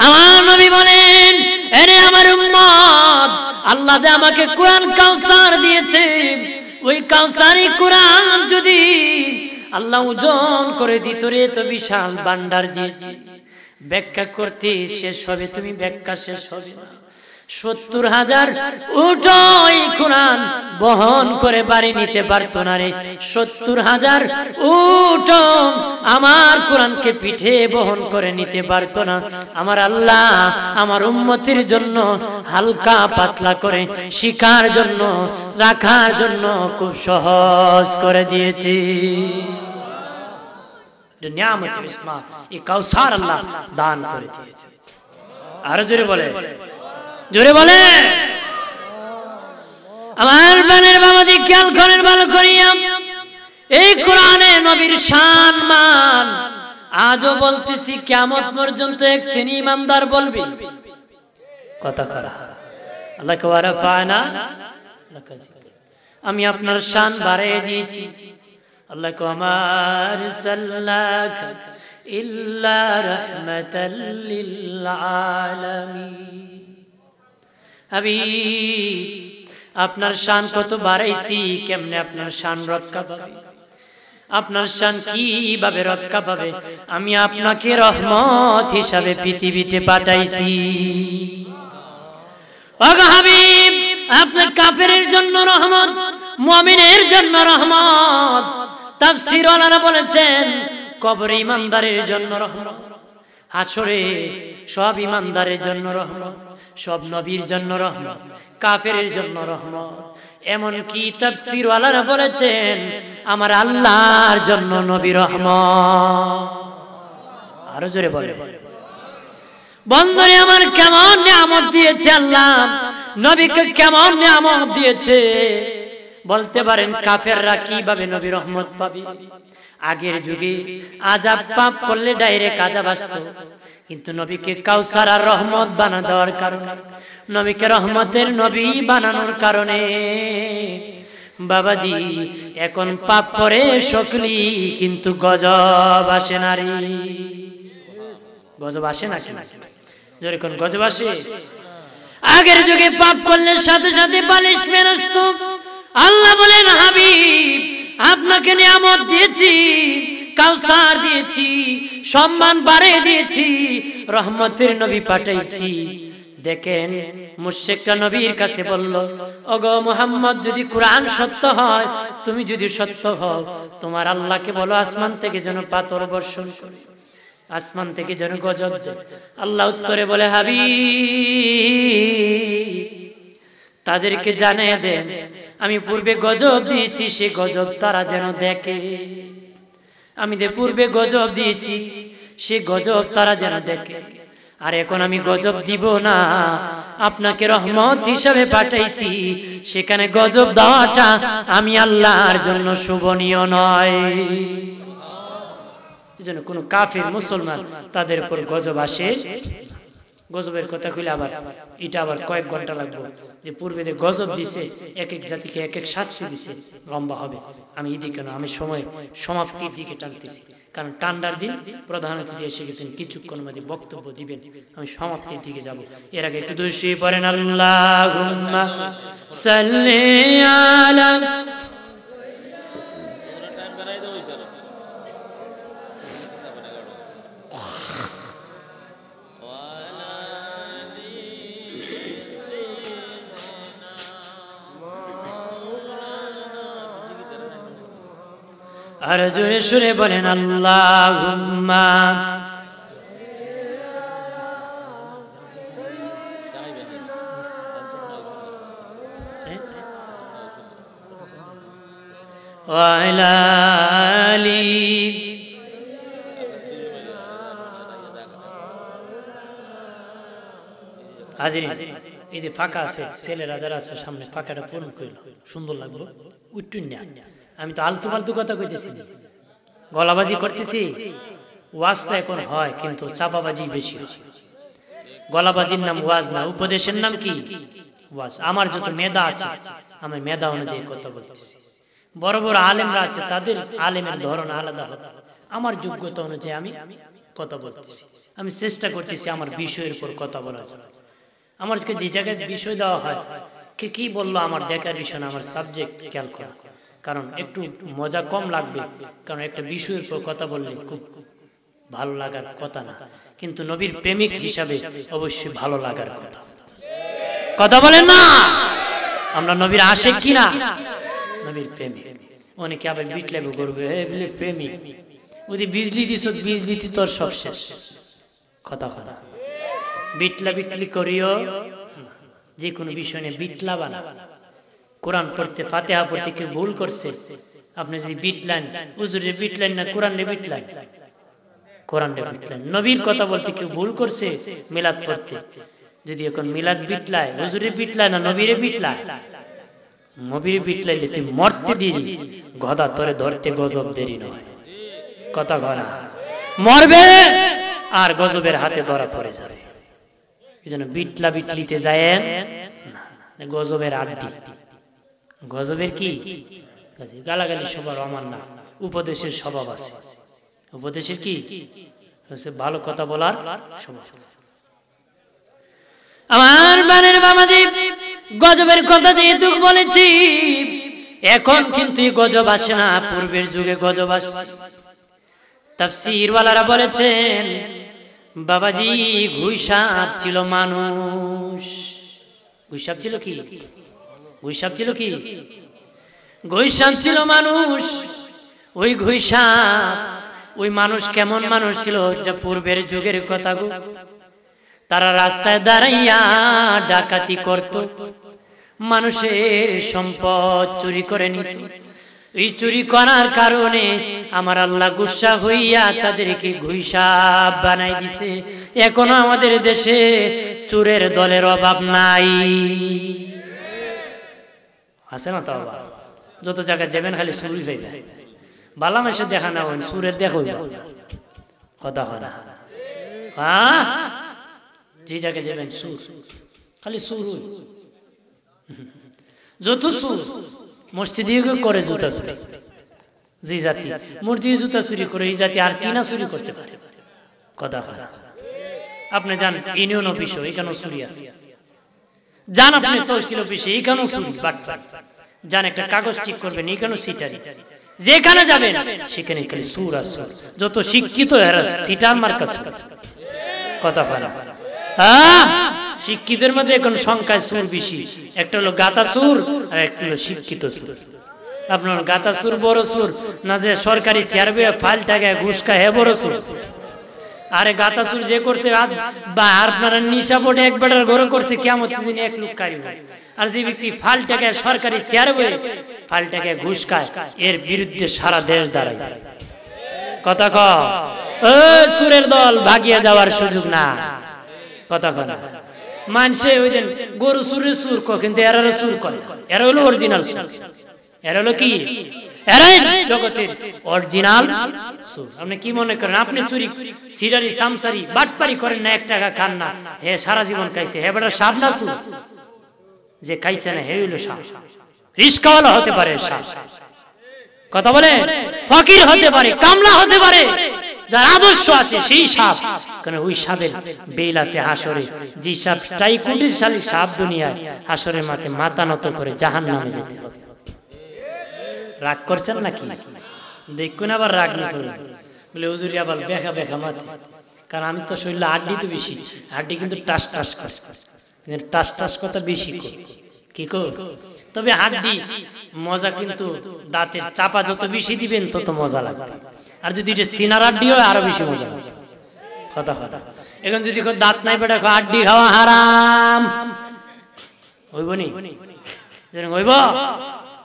আমার নবী বলেন, আরে আমার উম্মত, আল্লাহ যে আমাকে কোরআন কাউসার দিয়েছে, ওই কাউসারি কোরআন যদি আল্লাহ ওজন করে দিত রে, তো বিশাল ভান্ডার দিয়েছে, ব্যাখ্যা করতে শেষ হবে, তুমি ব্যাখ্যা শেষ হবে না। 70,000 উট এই কোরআন বহন করে বাড়ি নিতে পারতো না রে। 70,000 উট আমার কোরআনকে পিঠে বহন করে নিতে পারতো না। আমার আল্লাহ আমার উম্মতের জন্য হালকা পাতলা করে শিখার জন্য, রাখার জন্য খুব সহজ করে দিয়েছি। নিয়ামতের ইসমা, এই কাউসার আল্লাহ দান করে দিয়েছে। আরো জোরে বলে, জোরে বলে। আমার বানের বাবাজি খেয়াল করেন ভালো করিয়া, এই কোরআনে নবীর শান মান আজও বলতেছি, কিয়ামত পর্যন্ত এক শ্রেণী ইমানদার বলবে কথা করা, আল্লাহকে ওয়ারাফানা, আমি আপনার শান বাড়িয়ে দিয়েছি। আল্লাহ কো আমার সাল্লাল্লাহু ইল্লা রাহমাতাল লিল আলামিন। হাবিব, আপনার শান কত বাড়াইছি, কেমনে আপনার শান রক্ষা পাবে, আপনার শান কিভাবে রক্ষা পাবে? আমি আপনাকে রহমত হিসাবে পৃথিবীতে পাঠাইছি। ওগো হাবিব, আপনি কাফেরের জন্য রহমত, মুমিনের জন্য রহমত। তাফসীর ওয়ালারা বলেছেন, কবরে ইমানদারের জন্য রহমত, হাসরে সব ইমানদারের জন্য রহমত, সব নবীর জন্য রহমত, কাফেরের জন্য রহমত। এমনকি তাফসীর ওয়ালারা বলেছেন, আমার আল্লাহর জন্য নবী রহমত। আরো জোরে বলে, বন্ধুরে আমার কেমন নিয়ামত দিয়েছে আল্লাহ, নবীকে কেমন নিয়ামত দিয়েছে। বলতে পারেন কাফেররা কিভাবে নবী রহমত পাবে? আগের যুগে আযাব পাপ করলে ডাইরেক্ট আযাব আসতো, কিন্তু নবীকে কাউসার আর রহমত বানা দেওয়ার কারণে, নবীকে রহমতের নবী বানানোর কারণে বাবাজি এখন পাপ করে সকলি, কিন্তু গজব আসে না রে। গজব আসে না, যেরকম গজব আসে। আগের যুগে পাপ করলে সাথে সাথে পানিশমেন্ট আসতো। আল্লাহ বলেন, হাবিব আপনাকে নিয়ামত দিয়েছি, কাউসার দিয়েছি, সম্মান বাড়িয়ে দিয়েছি, রহমতের নবী পাঠাইছি। দেখেন মুশরিকরা নবীর কাছে বলল, ওগো মুহাম্মদ, যদি কোরআন সত্য হয়, তুমি যদি সত্য হও, তোমার আল্লাহকে বলো আসমান থেকে যেন পাথর বর্ষণ করে, আসমান থেকে যেন গজব দেয়। আল্লাহ উত্তরে বলে, হাবিব তাদেরকে জানিয়ে দেন, আমি পূর্বে গজব দিয়েছি, সে গজব তারা যেন দেখে। আমি পূর্বে গজব দিয়েছি, সে গজব তারা যেন দেখে। আর এখন আমি গজব দিব না, আপনাকে রহমত হিসাবে পাঠাইছি, সেখানে গজব দেওয়াটা আমি আল্লাহর জন্য শোভনীয় নয়। যেন কোন কাফির মুসলমান তাদের উপর গজব আসে। গজবের কথা কইলে আবার এটা আবার কয়েক ঘন্টা লাগবে, যে পূর্বে যে গজব দিছে, এক এক জাতিকে এক এক শাস্তি দিছে, লম্বা হবে। আমি এদিকে না, আমি সময় সমাপ্তির দিকে টানতেছি, কারণ ঠান্ডার দিন প্রধান অতিথি এসে গেছেন, কিছুক্ষণ মধ্যে বক্তব্য দিবেন, আমি সমাপ্তির দিকে যাব। এর আগে একটু দুরূদ পড়েন, আল্লাহুম্মা সাল্লি আলা। আর জোরে সুরে বলেন, আল্লাহুম্মা ওয়া আলা আলি। হাজিরিন, এই যে ফাঁকা আছে, ছেলেরা যারা আছে সামনে, ফাঁকাটা পূরণ করল, সুন্দর লাগলো। উঠুন না, আমি তো আলতু ফালতু কথা কইতেছি, গলাবাজি করতেছি। ওয়াজ তো এখন হয়, কিন্তু চাপাবাজি বেশি হয়। গলাবাজির নাম ওয়াজ না, উপদেশের নাম কি? ওয়াজ। আমার যত মেধা আছে, আমি মেধা অনুযায়ী কথা বলতেছি। বড় বড় আলেমরা আছে, তাদের আলেমের ধরন আলাদা আলাদা। আমার যোগ্যতা অনুযায়ী আমি কথা বলতেছি। আমি চেষ্টা করতেছি আমার বিষয়ের উপর কথা বলার জন্য। আমাকে যে জায়গায় বিষয় দেওয়া হয়, কে কি বললো আমার দেখার বিষয় না, আমার সাবজেক্ট খেয়াল করা। কারণ একটু মজা কম লাগবে, কারণ একটা বিষয়ের উপর কথা বললে খুব ভালো লাগার কথা না, কিন্তু নবীর প্রেমিক হিসাবে অবশ্যই ভালো লাগার কথা। কথা বলেন না, আমরা নবীর আশিক কিনা? নবীর প্রেমিক। অনেকে আবার বিটলাবো করবে, প্রেমিক ওদি বিজলি দিছ, বিজলি তোর সব শেষ। কথা কথা বিটলা বিটলি করিও, যে কোনো বিষয় নিয়ে বিটলা বানা। কোরআন পড়তে, ফাতিহা পড়তে কেউ ভুল করছে, আপনি যদি বিটলেন, হুজুরে বিটলেন না, কোরআনে বিটলেন, কোরআনে বিটলেন। নবীর কথা বলতে কেউ ভুল করছে, মিলাদ পড়তে, যদি এখন মিলাদ বিটলায়, হুজুরে বিটলায় না, নবীরে বিটলায়। নবীরে বিটলাইলে তুই মরতে দেরি, গদা তোরে ধরতে গজব দেরি নয়। কথা ঘরা মরবে আর গজবের হাতে ধরা পড়ে যাবে। এই জন্য বিটলা বিটলিতে যায় না, গজবের আড্ডি। গজবের কি গালাগালি স্বভাব আমার না, উপদেশের স্বভাব আছে। উপদেশের কি হচ্ছে ভালো কথা বলার স্বভাব। আমার বানের বাবাজি, গজবের কথা যেহেতু বলেছি, এখন কিন্তু গজব আসে না, পূর্বের যুগে গজব আসছে। তাফসীর ওয়ালারা বলেছেন, বাবাজি ঘুষাপ ছিল মানুষ। ঘুষাপ ছিল কি? ঘুষাপ ছিল কি? ঘুষাপ ছিল মানুষ। ওই ঘুষাপ, ওই মানুষ কেমন মানুষ ছিল? এটা পূর্বের যুগের কথা গো। তারা রাস্তায় দাঁড়াইয়া ডাকাতি করত, মানুষের সম্পদ চুরি করে নিত। এই চুরি করার কারণে আমার আল্লাহ গুসা হইয়া তাদেরকে ঘুষাপ বানাই দিছে। এখনো আমাদের দেশে চোরের দলের অভাব নাই, আছে না? তো যত জায়গায় যাবেন খালি সুরই পাইবেন বালা মাসে দেখা না হন সুরের দেখো কথা কথা হ্যাঁ যে জায়গায় যাবেন সুর খালি সুর যত সুর মসজিদে করে জুতা চুরি যে জাতি মসজিদে জুতা চুরি করে এই জাতি আর কি না চুরি করতে পারে কথা কথা আপনি যান ইউনিয়ন অফিসে এখানেও চুরি আছে যান আপনি তহসিল অফিসে এখানেও চুরি যান একটা কাগজ ঠিক করবেন এখানেও সিটারি যেখানে যাবেন সেখানে খালি সুর আর সুর যত শিক্ষিত এরা সিটার মার্কা সুর কথা বলা হ্যাঁ শিক্ষিতের মধ্যে এখন সংখ্যায় সুর বেশি একটা হলো গাতা সুর আর একটা হলো শিক্ষিত সুর আপনার গাতা সুর বড় সুর না যে সরকারি চেয়ারবে ফাইল টাকায় ঘুষ খায় হে বড় সুর আরে গাতা সুর যে করছে আজ বা আপনারা নিশা বোর্ডে এক বেটার ঘরে করছে কিয়ামত দিন এক লোক কারিব আর যে ব্যক্তি ফাইল টাকায় সরকারি চেয়ারবে ফাইল টাকায় ঘুষ খায় এর বিরুদ্ধে সারা দেশ দাঁড়ায় কথা ক ও সুরের দল ভাগিয়ে যাওয়ার সুযোগ না কথা কথা মানুষে ওই দিন গরু সুরের সুর কয় কিন্তু এরা সুর করে এরা হলো অরিজিনাল সুর এরা হলো কি এরাই জগতের অরিজিনাল সুর আপনি কি মনে করেন আপনি চুরি সিরারি সামসারি বাটপারি করেন না 1 টাকা খান না হে সারা জীবন খাইছে হে বেটা সাপ না সুর যে খাইছে না হে হলো সাপ রিস্কাওয়ালা হতে পারে সাপ কথা বলে ফকির হতে পারে কামলা হতে পারে যার আদর্শ আছে সেই সাপ কারণ ওই সাপের বেল আছে হাসরে যে সাপ টাইকুন্ডিশালী সাপ দুনিয়ায় হাসরের মাঠে মাথা নত করে জাহান্নামে যেতে হবে রাগ করছেন নাকি দেখুন আবার রাগ না করে বলে হুজুর আবার বেখা বেখা মাথা কারণ আমি তো শরীরে হাড্ডি তো বেশি হাড্ডি কিন্তু টাস টাস করে কিন্তু টাস টাস কথা বেশি কি কর তবে হাড্ডি মজা কিন্তু দাঁতের চাপা যত বেশি দিবেন তত মজা লাগবে আর যদি এটা সিনার হাড্ডি হয় আরো বেশি মজা লাগবে কথা কথা এখন যদি দাঁত নাই বেটা হাড্ডি খাওয়া হারাম হইব নি হইব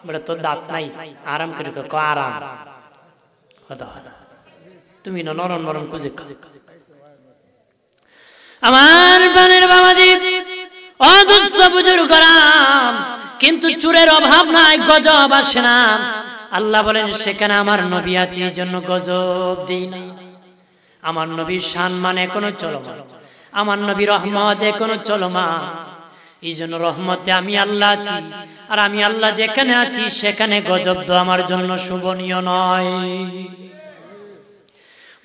বেটা তোর দাঁত নাই আরাম করে আরাম কথা কথা তুমি না নরম নরম খুঁজে আমার বানের বাবাজি অদুষ্ট বুজুর্গ করাম কিন্তু চুরের অভাব নাই গজব আসে না আল্লাহ বলেন সেখানে আমার নবী আছে এই জন্য গজব দেই না আমার নবীর সম্মান এখনো চলমান আমার নবী রহমত এখনো চলমান এই জন্য রহমতে আমি আল্লাহ আছি আর আমি আল্লাহ যেখানে আছি সেখানে গজব তো আমার জন্য শোভনীয় নয়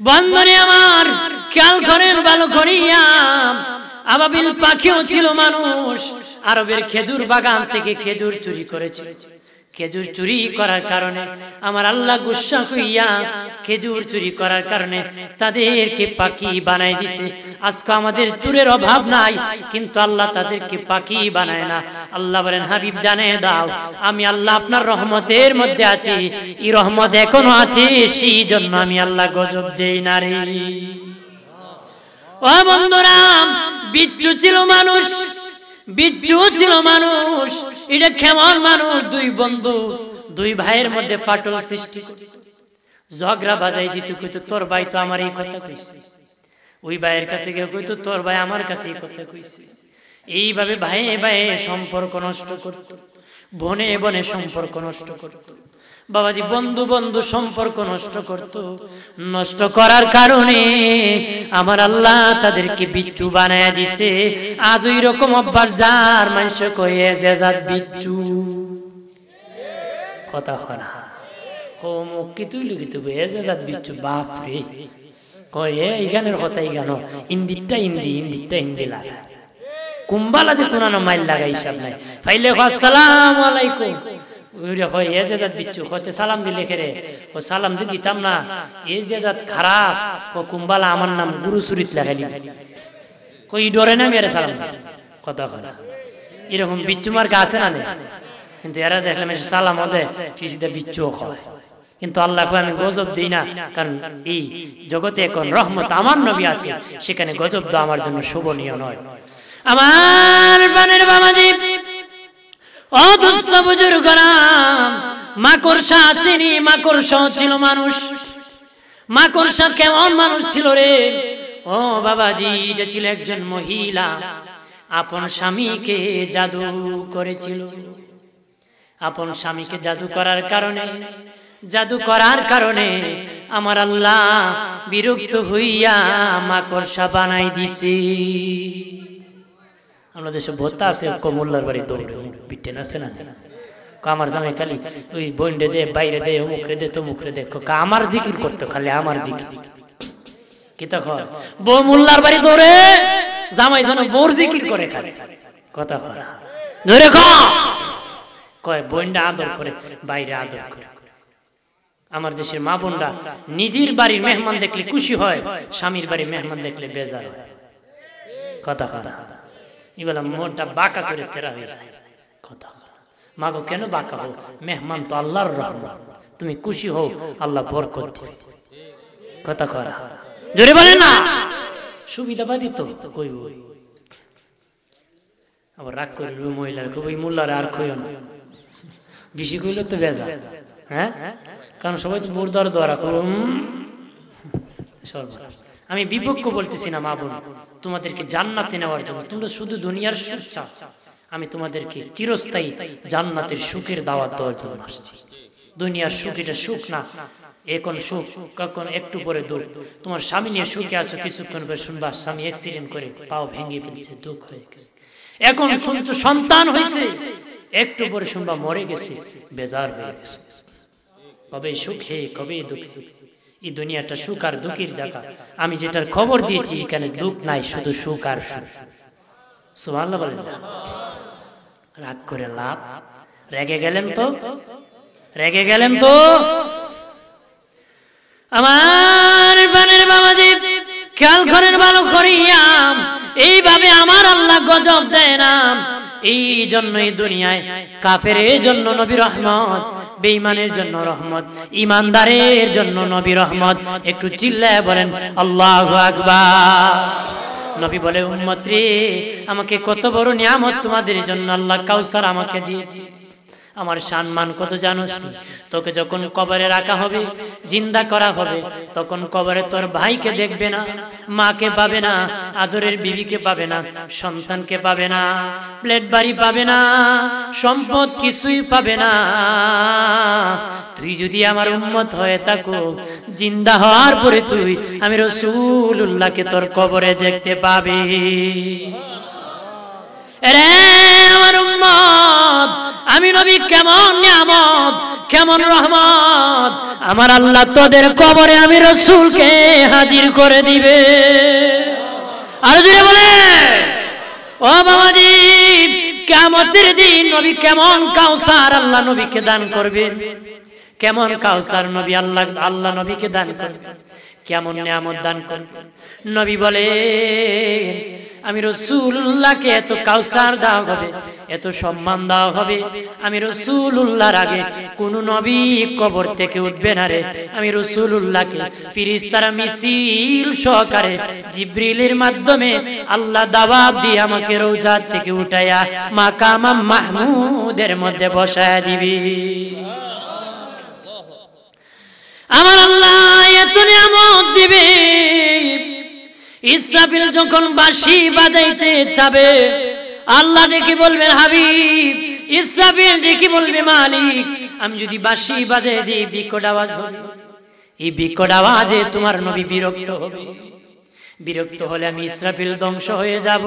বন্ধনে আমার খেয়াল করেন ভালো করিয়া আবাবিল পাখিও ছিল মানুষ আরবের খেজুর বাগান থেকে খেজুর চুরি করেছিল খেজুর চুরি করার কারণে আমার আল্লাহ গুসা হইয়া খেজুর চুরি করার কারণে তাদেরকে পাখি বানাই দিছে আজকে আমাদের চুরের অভাব নাই কিন্তু আল্লাহ তাদেরকে পাখি বানায় না আল্লাহ বলেন হাবিব জানিয়ে দাও আমি আল্লাহ আপনার রহমতের মধ্যে আছি এই রহমত এখনো আছে সেই জন্য আমি আল্লাহ গজব দেই না রে ও বন্ধুরা বিচ্ছু ছিল মানুষ বিচ্ছু ছিল মানুষ এটা কেমন মানুষ দুই বন্ধু দুই ভাইয়ের মধ্যে ফাটল সৃষ্টি ঝগড়া বাজাই দিত কইতো তোর ভাই তো আমার এই কথা কইছে ওই ভাইয়ের কাছে গিয়ে কইতো তোর ভাই আমার কাছে এই কথা কইছে এইভাবে ভাইয়ে ভাইয়ে সম্পর্ক নষ্ট করত বনে বনে সম্পর্ক নষ্ট করত বাবাজি বন্ধু বন্ধু সম্পর্ক নষ্ট করত নষ্ট করার কারণে আমার আল্লাহ তাদেরকে বিচ্ছু বানায়া দিছে আজ ওই রকম অভ্যাস যার মানুষ কয়ে যে যার বিচ্ছু কথা হনা ও মুখ কি তুই লিখিত এ যে যার বিচ্ছু বাপ রে কয়ে এই গানের কথাই গানো ইন্দিরটা ইন্দি ইন্দিরটা ইন্দি লাগা কুম্বালা যে কোনানো মাইল লাগা হিসাব নাই ফাইলে আসসালামু আলাইকুম সালাম দিলে খেরে ও সালাম দি দিতাম না এই যে খারাপ ও কুম্বালা আমার নাম গুরু সুরিত লাগালি কই ডরে না মেরে সালাম কথা কথা এরকম বিচ্ছু মার্কা আছে না কিন্তু এরা দেখলাম সালাম হলে কৃষিতে বিচ্ছু হয় কিন্তু আল্লাহকে আমি গজব দিই না কারণ এই জগতে এখন রহমত আমার নবী আছে সেখানে গজব দেওয়া আমার জন্য শোভনীয় নয় আমার বানের বাবাজি অদুষ্ট বুজুর্গরাম মাকড়সা চিনি মাকড়সা ছিল মানুষ মাকড়সা কেমন মানুষ ছিল রে ও বাবাজি এটা ছিল একজন মহিলা আপন স্বামীকে জাদু করেছিল আপন স্বামীকে জাদু করার কারণে আমার আল্লাহ বিরক্ত হইয়া মাকড়সা বানাই দিছে। আমাদের দেশে ভোতা আছে কমুল্লার বাড়ি দৌড়ে পিটেন আছে না, আমার জামাই খালি ওই বন্ডে দে বাইরে দে অমুকরে দে তমুকরে দে, আমার জিকির করতো খালি আমার জিকির। কি তখন বউ মোল্লার বাড়ি দৌড়ে জামাই যেন বোর জিকির করে খালি কথা ধরে কয় বন্ডা আদর করে বাইরে আদর করে। আমার দেশের মা বোনরা নিজের বাড়ির মেহমান দেখলে খুশি হয়, স্বামীর বাড়ির মেহমান দেখলে বেজার কথা এগুলা মনটা বাঁকা করে ফেরা হয়ে যায় কথা। মাগো কেন বাঁকা হোক, মেহমান তো আল্লাহর রহমত, তুমি খুশি হও আল্লাহ বরকত দিবে কথা করা জোরে বলে না সুবিধাবাদী তো কইব। আবার রাগ করে মহিলার খুব ওই মোল্লার আর কইও না, বেশি কইলে তো বেজা। হ্যাঁ, কারণ সবাই তো বোর দর দরা করো। আমি বিপক্ষ বলতেছি না মা বোন, তোমাদেরকে জান্নাতে নেওয়ার জন্য, তোমরা শুধু দুনিয়ার সুখ চাও, আমি তোমাদেরকে চিরস্থায়ী জান্নাতের সুখের দাওয়াত দেওয়ার জন্য আসছি। দুনিয়ার সুখ এটা সুখ না, এখন সুখ কখন একটু পরে দুঃখ। তোমার স্বামী নিয়ে সুখে আছো, কিছুক্ষণ পরে শুনবা স্বামী অ্যাক্সিডেন্ট করে পাও ভেঙে ফেলছে, দুঃখ হয়ে গেছে। এখন শুনছো সন্তান হয়েছে, একটু পরে শুনবা মরে গেছে, বেজার হয়ে গেছে। কবে সুখে কবে দুঃখে, এই দুনিয়াটা সুখ আর দুঃখের জায়গা। আমি যেটার খবর দিয়েছি এখানে দুঃখ নাই, শুধু সুখ আর সুখ। সুবহানাল্লাহ বলেন। রাগ করে লাভ, রেগে গেলেন তো আমার বানের বাবাজি খেয়াল করেন ভালো করিয়া। এইভাবে আমার আল্লাহ গজব দেয় না। এই জন্যই দুনিয়ায় কাফেরের জন্য নবী রহমত, বেঈমানের জন্য রহমত, ইমানদারের জন্য নবী রহমত। একটু চিল্লায় বলেন আল্লাহু আকবার। নবী বলে উম্মত রে, আমাকে কত বড় নিয়ামত তোমাদের জন্য আল্লাহ কাউসার আমাকে দিয়েছে। আমার সম্মান কত জানোস? তোকে যখন কবরে রাখা হবে, জিন্দা করা হবে, তখন কবরে তোর ভাইকে দেখবে না, মাকে পাবে না, আদরের বিবিকে পাবে না, সন্তানকে পাবে না, প্লেট বাড়ি পাবে না, সম্পদ কিছুই পাবে না। তুই যদি আমার উম্মত হয়ে থাকো, জিন্দা হওয়ার পরে তুই আমি রাসূলুল্লাহকে তোর কবরে দেখতে পাবি। রে আমার উম্মত, আমি নবী কেমন নিয়ামত, কেমন রহমত, আমার আল্লাহ তোদের কবরে আমি রাসূলকে হাজির করে দিবে। আর জোরে বলে ও বাবাজি, কিয়ামতের দিন নবী কেমন কাউসার আল্লাহ নবীকে দান করবেন, কেমন কাউসার নবী আল্লাহ নবীকে দান করবেন, কেমন নিয়ামত দান করবেন। নবী বলে আমি রাসূলুল্লাহকে এত কাউসার দেওয়া হবে, এত সম্মান দেওয়া হবে, আমি রাসূলুল্লাহর আগে কোন নবী কবর থেকে উঠবে না রে। আমি রাসূলুল্লাহকে ফেরেশতারা মিছিল সহকারে জিবরিলের মাধ্যমে আল্লাহ দাওয়াত দিয়ে আমাকে রওজা থেকে উঠায়া মাকাম মাহমুদের মধ্যে বসায় দিবি। আমার আল্লাহ এত নিয়ামত দিবে। ইসরাফিল যখন বাঁশি বাজাইতে যাবে, আল্লাহ দেখি বলবেন হাবিব, ইসরাফিল দেখি বলবে মালিক, আমি যদি বাঁশি বাজাই দিই বিকট আওয়াজ হবে, এই বিকট আওয়াজে তোমার নবী বিরক্ত হবে, বিরক্ত হলে আমি ইসরাফিল ধ্বংস হয়ে যাব।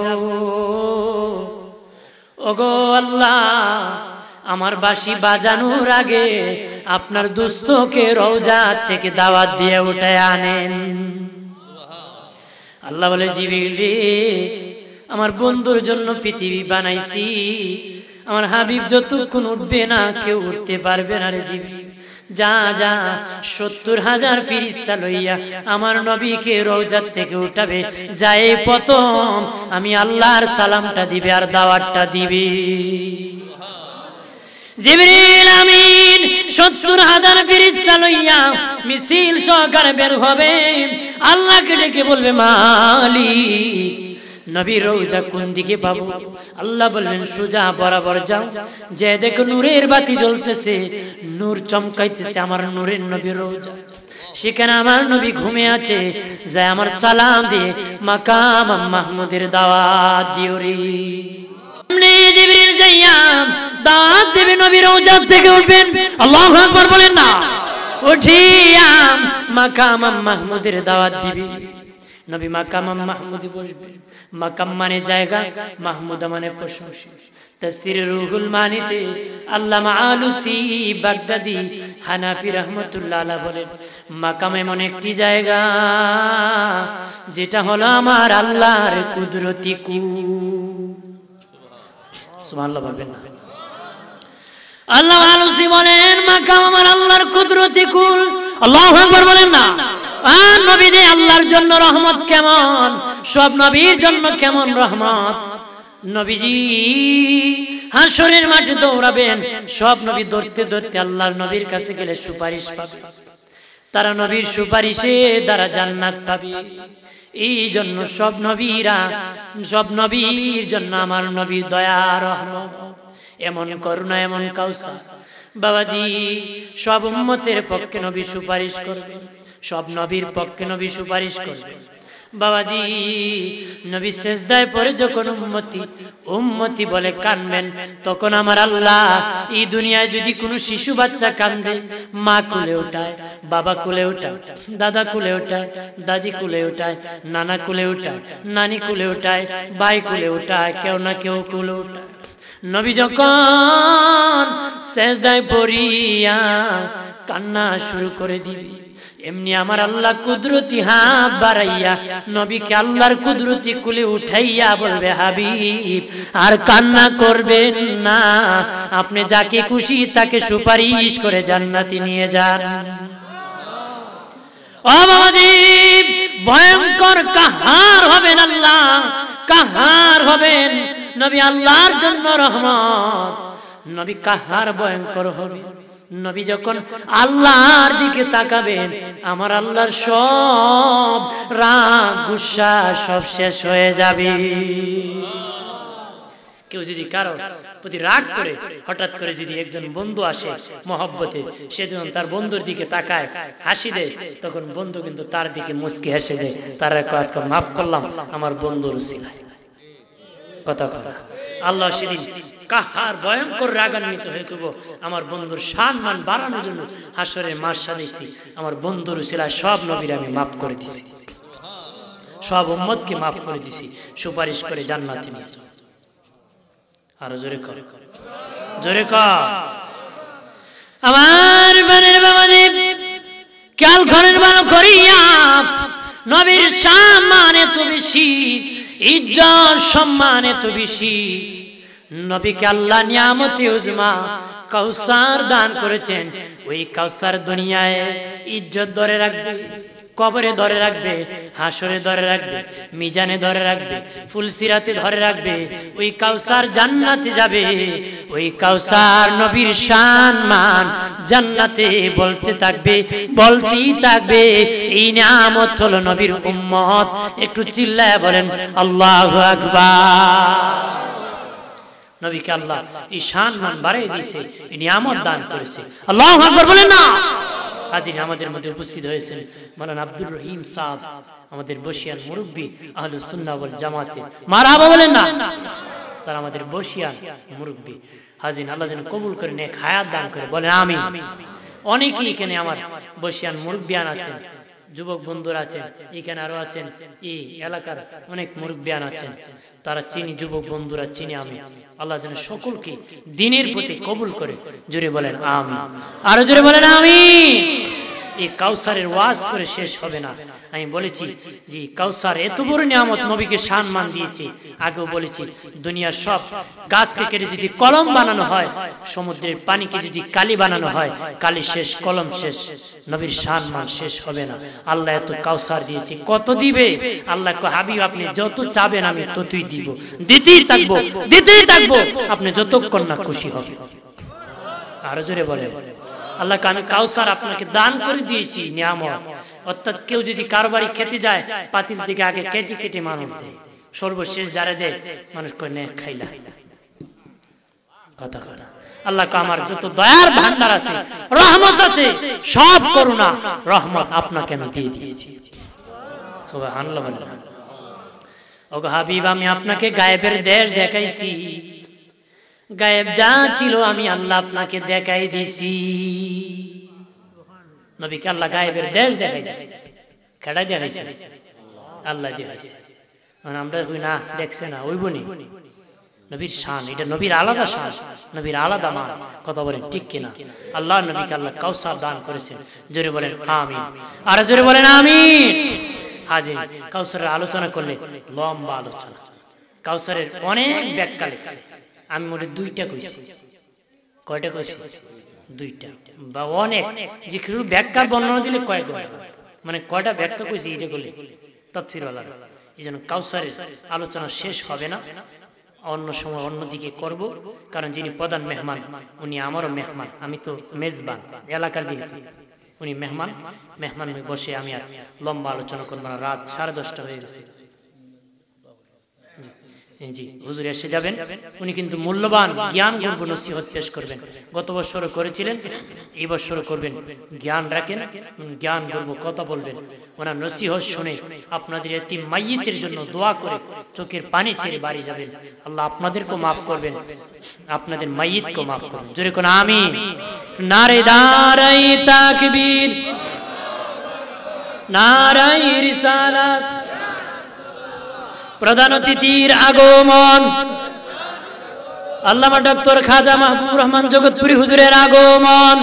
ওগো আল্লাহ, আমার বাঁশি বাজানোর আগে আপনার দোস্তকে রওজা থেকে দাওয়াত দিয়ে উঠে আনেন। আল্লাহ বলে জিবরিল রে, আমার বন্ধুর জন্য পৃথিবী বানাইছি, আমার হাবিব যতক্ষণ উঠবে না কেউ উঠতে পারবে না রে জিবরিল। যা যা ৭০,০০০ ফেরেশতা লইয়া আমার নবীকে রওজা থেকে উঠাবে, যাই প্রথম আমি আল্লাহর সালামটা দিবে আর দাওয়াতটা দিবে। জিবরিল আমিন ৭০,০০০ ফেরেশতা লইয়া মিছিল সহকারে বের হবে, আল্লাহকে ডেকে বলবে মালিক, নবীর রওজা কোন দিকে পাবো? আল্লাহ বললেন সোজা বরাবর যাও, যে দেখো নূরের বাতি জ্বলতেছে, নূর চমকাইতেছে, আমার নূরের নবীর রওজা, সেখানে আমার নবী ঘুমিয়ে আছে, যায় আমার সালাম দিয়ে মাকাম মাহমুদের দাওয়াত দিও রে। এমনি জিবরিল যাইয়া দাওয়াত দিবে, নবী রওজা থেকে উঠবেন, আল্লাহু আকবার বলেন না, উঠিয়া মাকাম মাহমুদের দাওয়াত দিবে। নবী মাকাম মাহমুদে বসবেন। মাকাম মানে জায়গা, মাহমুদা মানে প্রশংসা। তাফসীরে রুহুল মানিতে আল্লামা আলুসি বাগদাদি হানাফি রাহমাতুল্লাহ আলাইহি বলেন, মাকাম এমন একটি জায়গা যেটা হলো আমার আল্লাহর কুদরতি কুল। সুবহানাল্লাহ বলবেন না? আল্লাহ আলুসি বলেন মাকাম আমার আল্লাহর কুদরতি কুল। আল্লাহু আকবার বলেন না? আর নবীদের আল্লাহর জন্য রহমত কেমন, সব নবীর জন্য কেমন রহমত। নবীজি হাসরের মাঠে দৌড়াবেন, সব নবী দৌড়তে দৌড়তে আল্লাহর নবীর কাছে গেলে সুপারিশ পাবে, তারা নবীর সুপারিশে দ্বারা জান্নাত পাবে। এই জন্য সব নবীর জন্য আমার নবীর দয়া রহমত, এমন করুণা, এমন কাউসার। বাবাজি সব উম্মতের পক্ষে নবী সুপারিশ করবে, সব নবীর পক্ষে নবী সুপারিশ করবে। বাবাজি নবী সেজদায় পড়ে যখন উম্মতি বলে কাঁদবেন, তখন আমার আল্লাহ এই দুনিয়ায় যদি কোনো শিশু বাচ্চা কান্দে, মা কুলে উঠায়, বাবা কুলে উঠায়, দাদা কুলে উঠায়, দাদি কুলে উঠায়, নানা কুলে উঠায়, নানি কুলে উঠায়, ভাই কুলে উঠায়, কেউ না কেউ কুলে উঠায়। নবী যখন সেজদায় পড়িয়া কান্না শুরু করে দিবে, এমনি আমার আল্লাহ কুদরতি হাত বাড়াইয়া নবীকে আল্লাহর কুদরতি কুলে উঠাইয়া বলবে, হাবিব আর কান্না করবেন না, আপনি যাকে খুশি তাকে সুপারিশ করে জান্নাতে নিয়ে যান। ও বাবাজি ভয়ঙ্কর কাহার হবেন আল্লাহ, কাহার হবেন নবী, আল্লাহর জন্য রহমত। নবী কাহার ভয়ঙ্কর হবে। নবী যখন আল্লাহর দিকে তাকাবেন, আমার আল্লাহর সব রাগ গুসা সব শেষ হয়ে যাবে। কেউ যদি কারো প্রতি রাগ করে, হঠাৎ করে যদি একজন বন্ধু আসে মহব্বতে, সে যখন তার বন্ধুর দিকে তাকায়, হাসি দেয়, তখন বন্ধু কিন্তু তার দিকে মুচকি হেসে দেয়, তার আজকে মাফ করলাম আমার বন্ধুর উসিলায়। কথা কথা আল্লাহ সেদিন কাহার ভয়ঙ্কর রাগান্বিত হয়ে করবো, আমার বন্ধুর সম্মান বাড়ানোর জন্য হাসরের মাঠ সাজাইছি, আমার বন্ধুর উসিলায় সব নবীর আমি মাফ করে দিছি, সব উম্মতকে মাফ করে দিছি, সুপারিশ করে জান্নাতে নিয়ে যাও। আরো জোরে করে, জোরে কর। আমার বানের বাবাদের খেয়াল করেন ভালো করিয়া, নবীর সম্মান এত বেশি, ইজ্জত সম্মান এত বেশি। নবীকে আল্লাহ নিয়ামতে উজমা কাউসার দান করেছেন। ওই কাউসার দুনিয়ায় ইজ্জত ধরে রাখবে, কবরে ধরে রাখবে, হাসরে ধরে রাখবে, মিজানে ধরে রাখবে, ফুলসিরাতে ধরে রাখবে। ওই কাউসার জান্নাতে যাবে, ওই কাউসার নবীর সম্মান জান্নাতে বলতে থাকবে, বলতেই থাকবে। এই নিয়ামত হলো নবীর উম্মত। একটু চিল্লায় বলেন আল্লাহু আকবার। নবীকে আল্লাহ এই সম্মান বাড়িয়ে দিয়েছে, এই নিয়ামত দান করেছে। আল্লাহু আকবার বলেন না? আজকে আমাদের মধ্যে উপস্থিত হয়েছেন মাওলানা আব্দুর রহিম সাহেব, আমাদের বসিয়ার মুরব্বী আহলুস সুন্নাহ ওয়াল জামাতে, মারহাবা বলেন না? তারা আমাদের বসিয়ার মুরব্বী। হাজির আল্লাহ যেন কবুল করে নেক হায়াত দান করে, বলেন আমিন। অনেকেই এখানে আমার বসিয়ার মুরব্বিয়ান আছেন, যুবক বন্ধুরা আছেন, এখানে আরো আছেন, এই এলাকার অনেক মুরব্বিয়ান আছেন, তারা চিনি, যুবক বন্ধুরা চিনি আমি। আল্লাহ যেন সকলকে দ্বীনের প্রতি কবুল করে, জোরে বলেন আমিন। আরো জোরে বলেন আমিন। এই কাউসারের ওয়াজ করে শেষ হবে না। আমি বলেছি যে কাউসার এত বড় নিয়ামত, নবীকে সম্মান দিয়েছে। আগেও বলেছি দুনিয়ার সব গাছকে কেটে যদি কলম বানানো হয়, সমুদ্রের পানিকে যদি কালি বানানো হয়, কালি শেষ, কলম শেষ, নবীর সম্মান শেষ হবে না। আল্লাহ এত কাউসার দিয়েছে, কত দিবে? আল্লাহ কয় হাবিব আপনি যত চাবেন আমি ততই দিব, দিতেই থাকবো, দিতেই থাকবো, আপনি যতক্ষণ না খুশি হবে। আরো জোরে বলে আল্লাহ আমি কাউসার আপনাকে দান করে দিয়েছি নিয়ামত। অর্থাৎ কেউ যদি কারবারি খেতে যায়, পাতিল থেকে আগে কেটে কেটে মানুষ দেয়, সর্বশেষ যারা যায় মানুষ কয় নে খাইলা। কথা কথা আল্লাহ আমার যত দয়ার ভান্ডার আছে, রহমত আছে, সব করুণা রহমত আপনাকে আমি দিয়ে দিয়েছি। সুবহানাল্লাহ। ওগো হাবিব আমি আপনাকে গায়েবের দেশ দেখাইছি, গায়েব যা ছিল আমি আল্লাহ আপনাকে দেখাই দিছি। নবীকে আল্লাহ গায়েবের দেশ দেখাই দিছে। কেডা দেখাইছে? আল্লাহ দেখাইছে। মানে আমরা কই না দেখছে না, ওইব নি। নবীর শান, এটা নবীর আলাদা শান, নবীর আলাদা মান। কথা বলেন ঠিক কিনা? আল্লাহ নবীকে আল্লাহ কাউসার দান করেছেন। জোরে বলেন আমিন। আর জোরে বলেন আমিন। হাজির কাউসারের আলোচনা করলে লম্বা আলোচনা। কাউসারের অনেক ব্যাখ্যা লিখছে। আমি মনে দুইটা কইছি। কয়টা কইছি? দুইটা বা অনেক। যে কিছু ব্যাখ্যার বর্ণনা দিলে কয়েক, মানে কয়টা ব্যাখ্যা কইছি এটা করলে তাফসীর ওয়ালা। এই জন্য কাউসারের আলোচনা শেষ হবে না, অন্য সময় অন্যদিকে করব। কারণ যিনি প্রধান মেহমান উনি আমারও মেহমান, আমি তো মেজবান এলাকার, যেহেতু উনি মেহমান, মেহমান বসে আমি আর লম্বা আলোচনা করবো না। রাত 10:30 হয়ে গেছে। জি হুজুর এসে যাবেন। উনি কিন্তু মূল্যবান জ্ঞান গর্ব নসিহত পেশ করবেন। গত বছরও করেছিলেন, এই বছরও করবেন। জ্ঞান রাখেন, জ্ঞান গর্ব কথা বলবেন। ওনার নসিহত শুনে আপনাদের এতিম মাইয়িতের জন্য দোয়া করে চোখের পানি ছেড়ে বাড়ি যাবেন। আল্লাহ আপনাদেরকে মাফ করবেন, আপনাদের মাইয়িতকে মাফ করবেন। জোরে কোন আমিন। নারে দাঁড়াই তাকবীর, নারাই রিসালাত। প্রধান অতিথির আগমন, আল্লামা ডক্টর খাজা মাহবুবুর রহমান জগৎপুরী হুজুরের আগমন।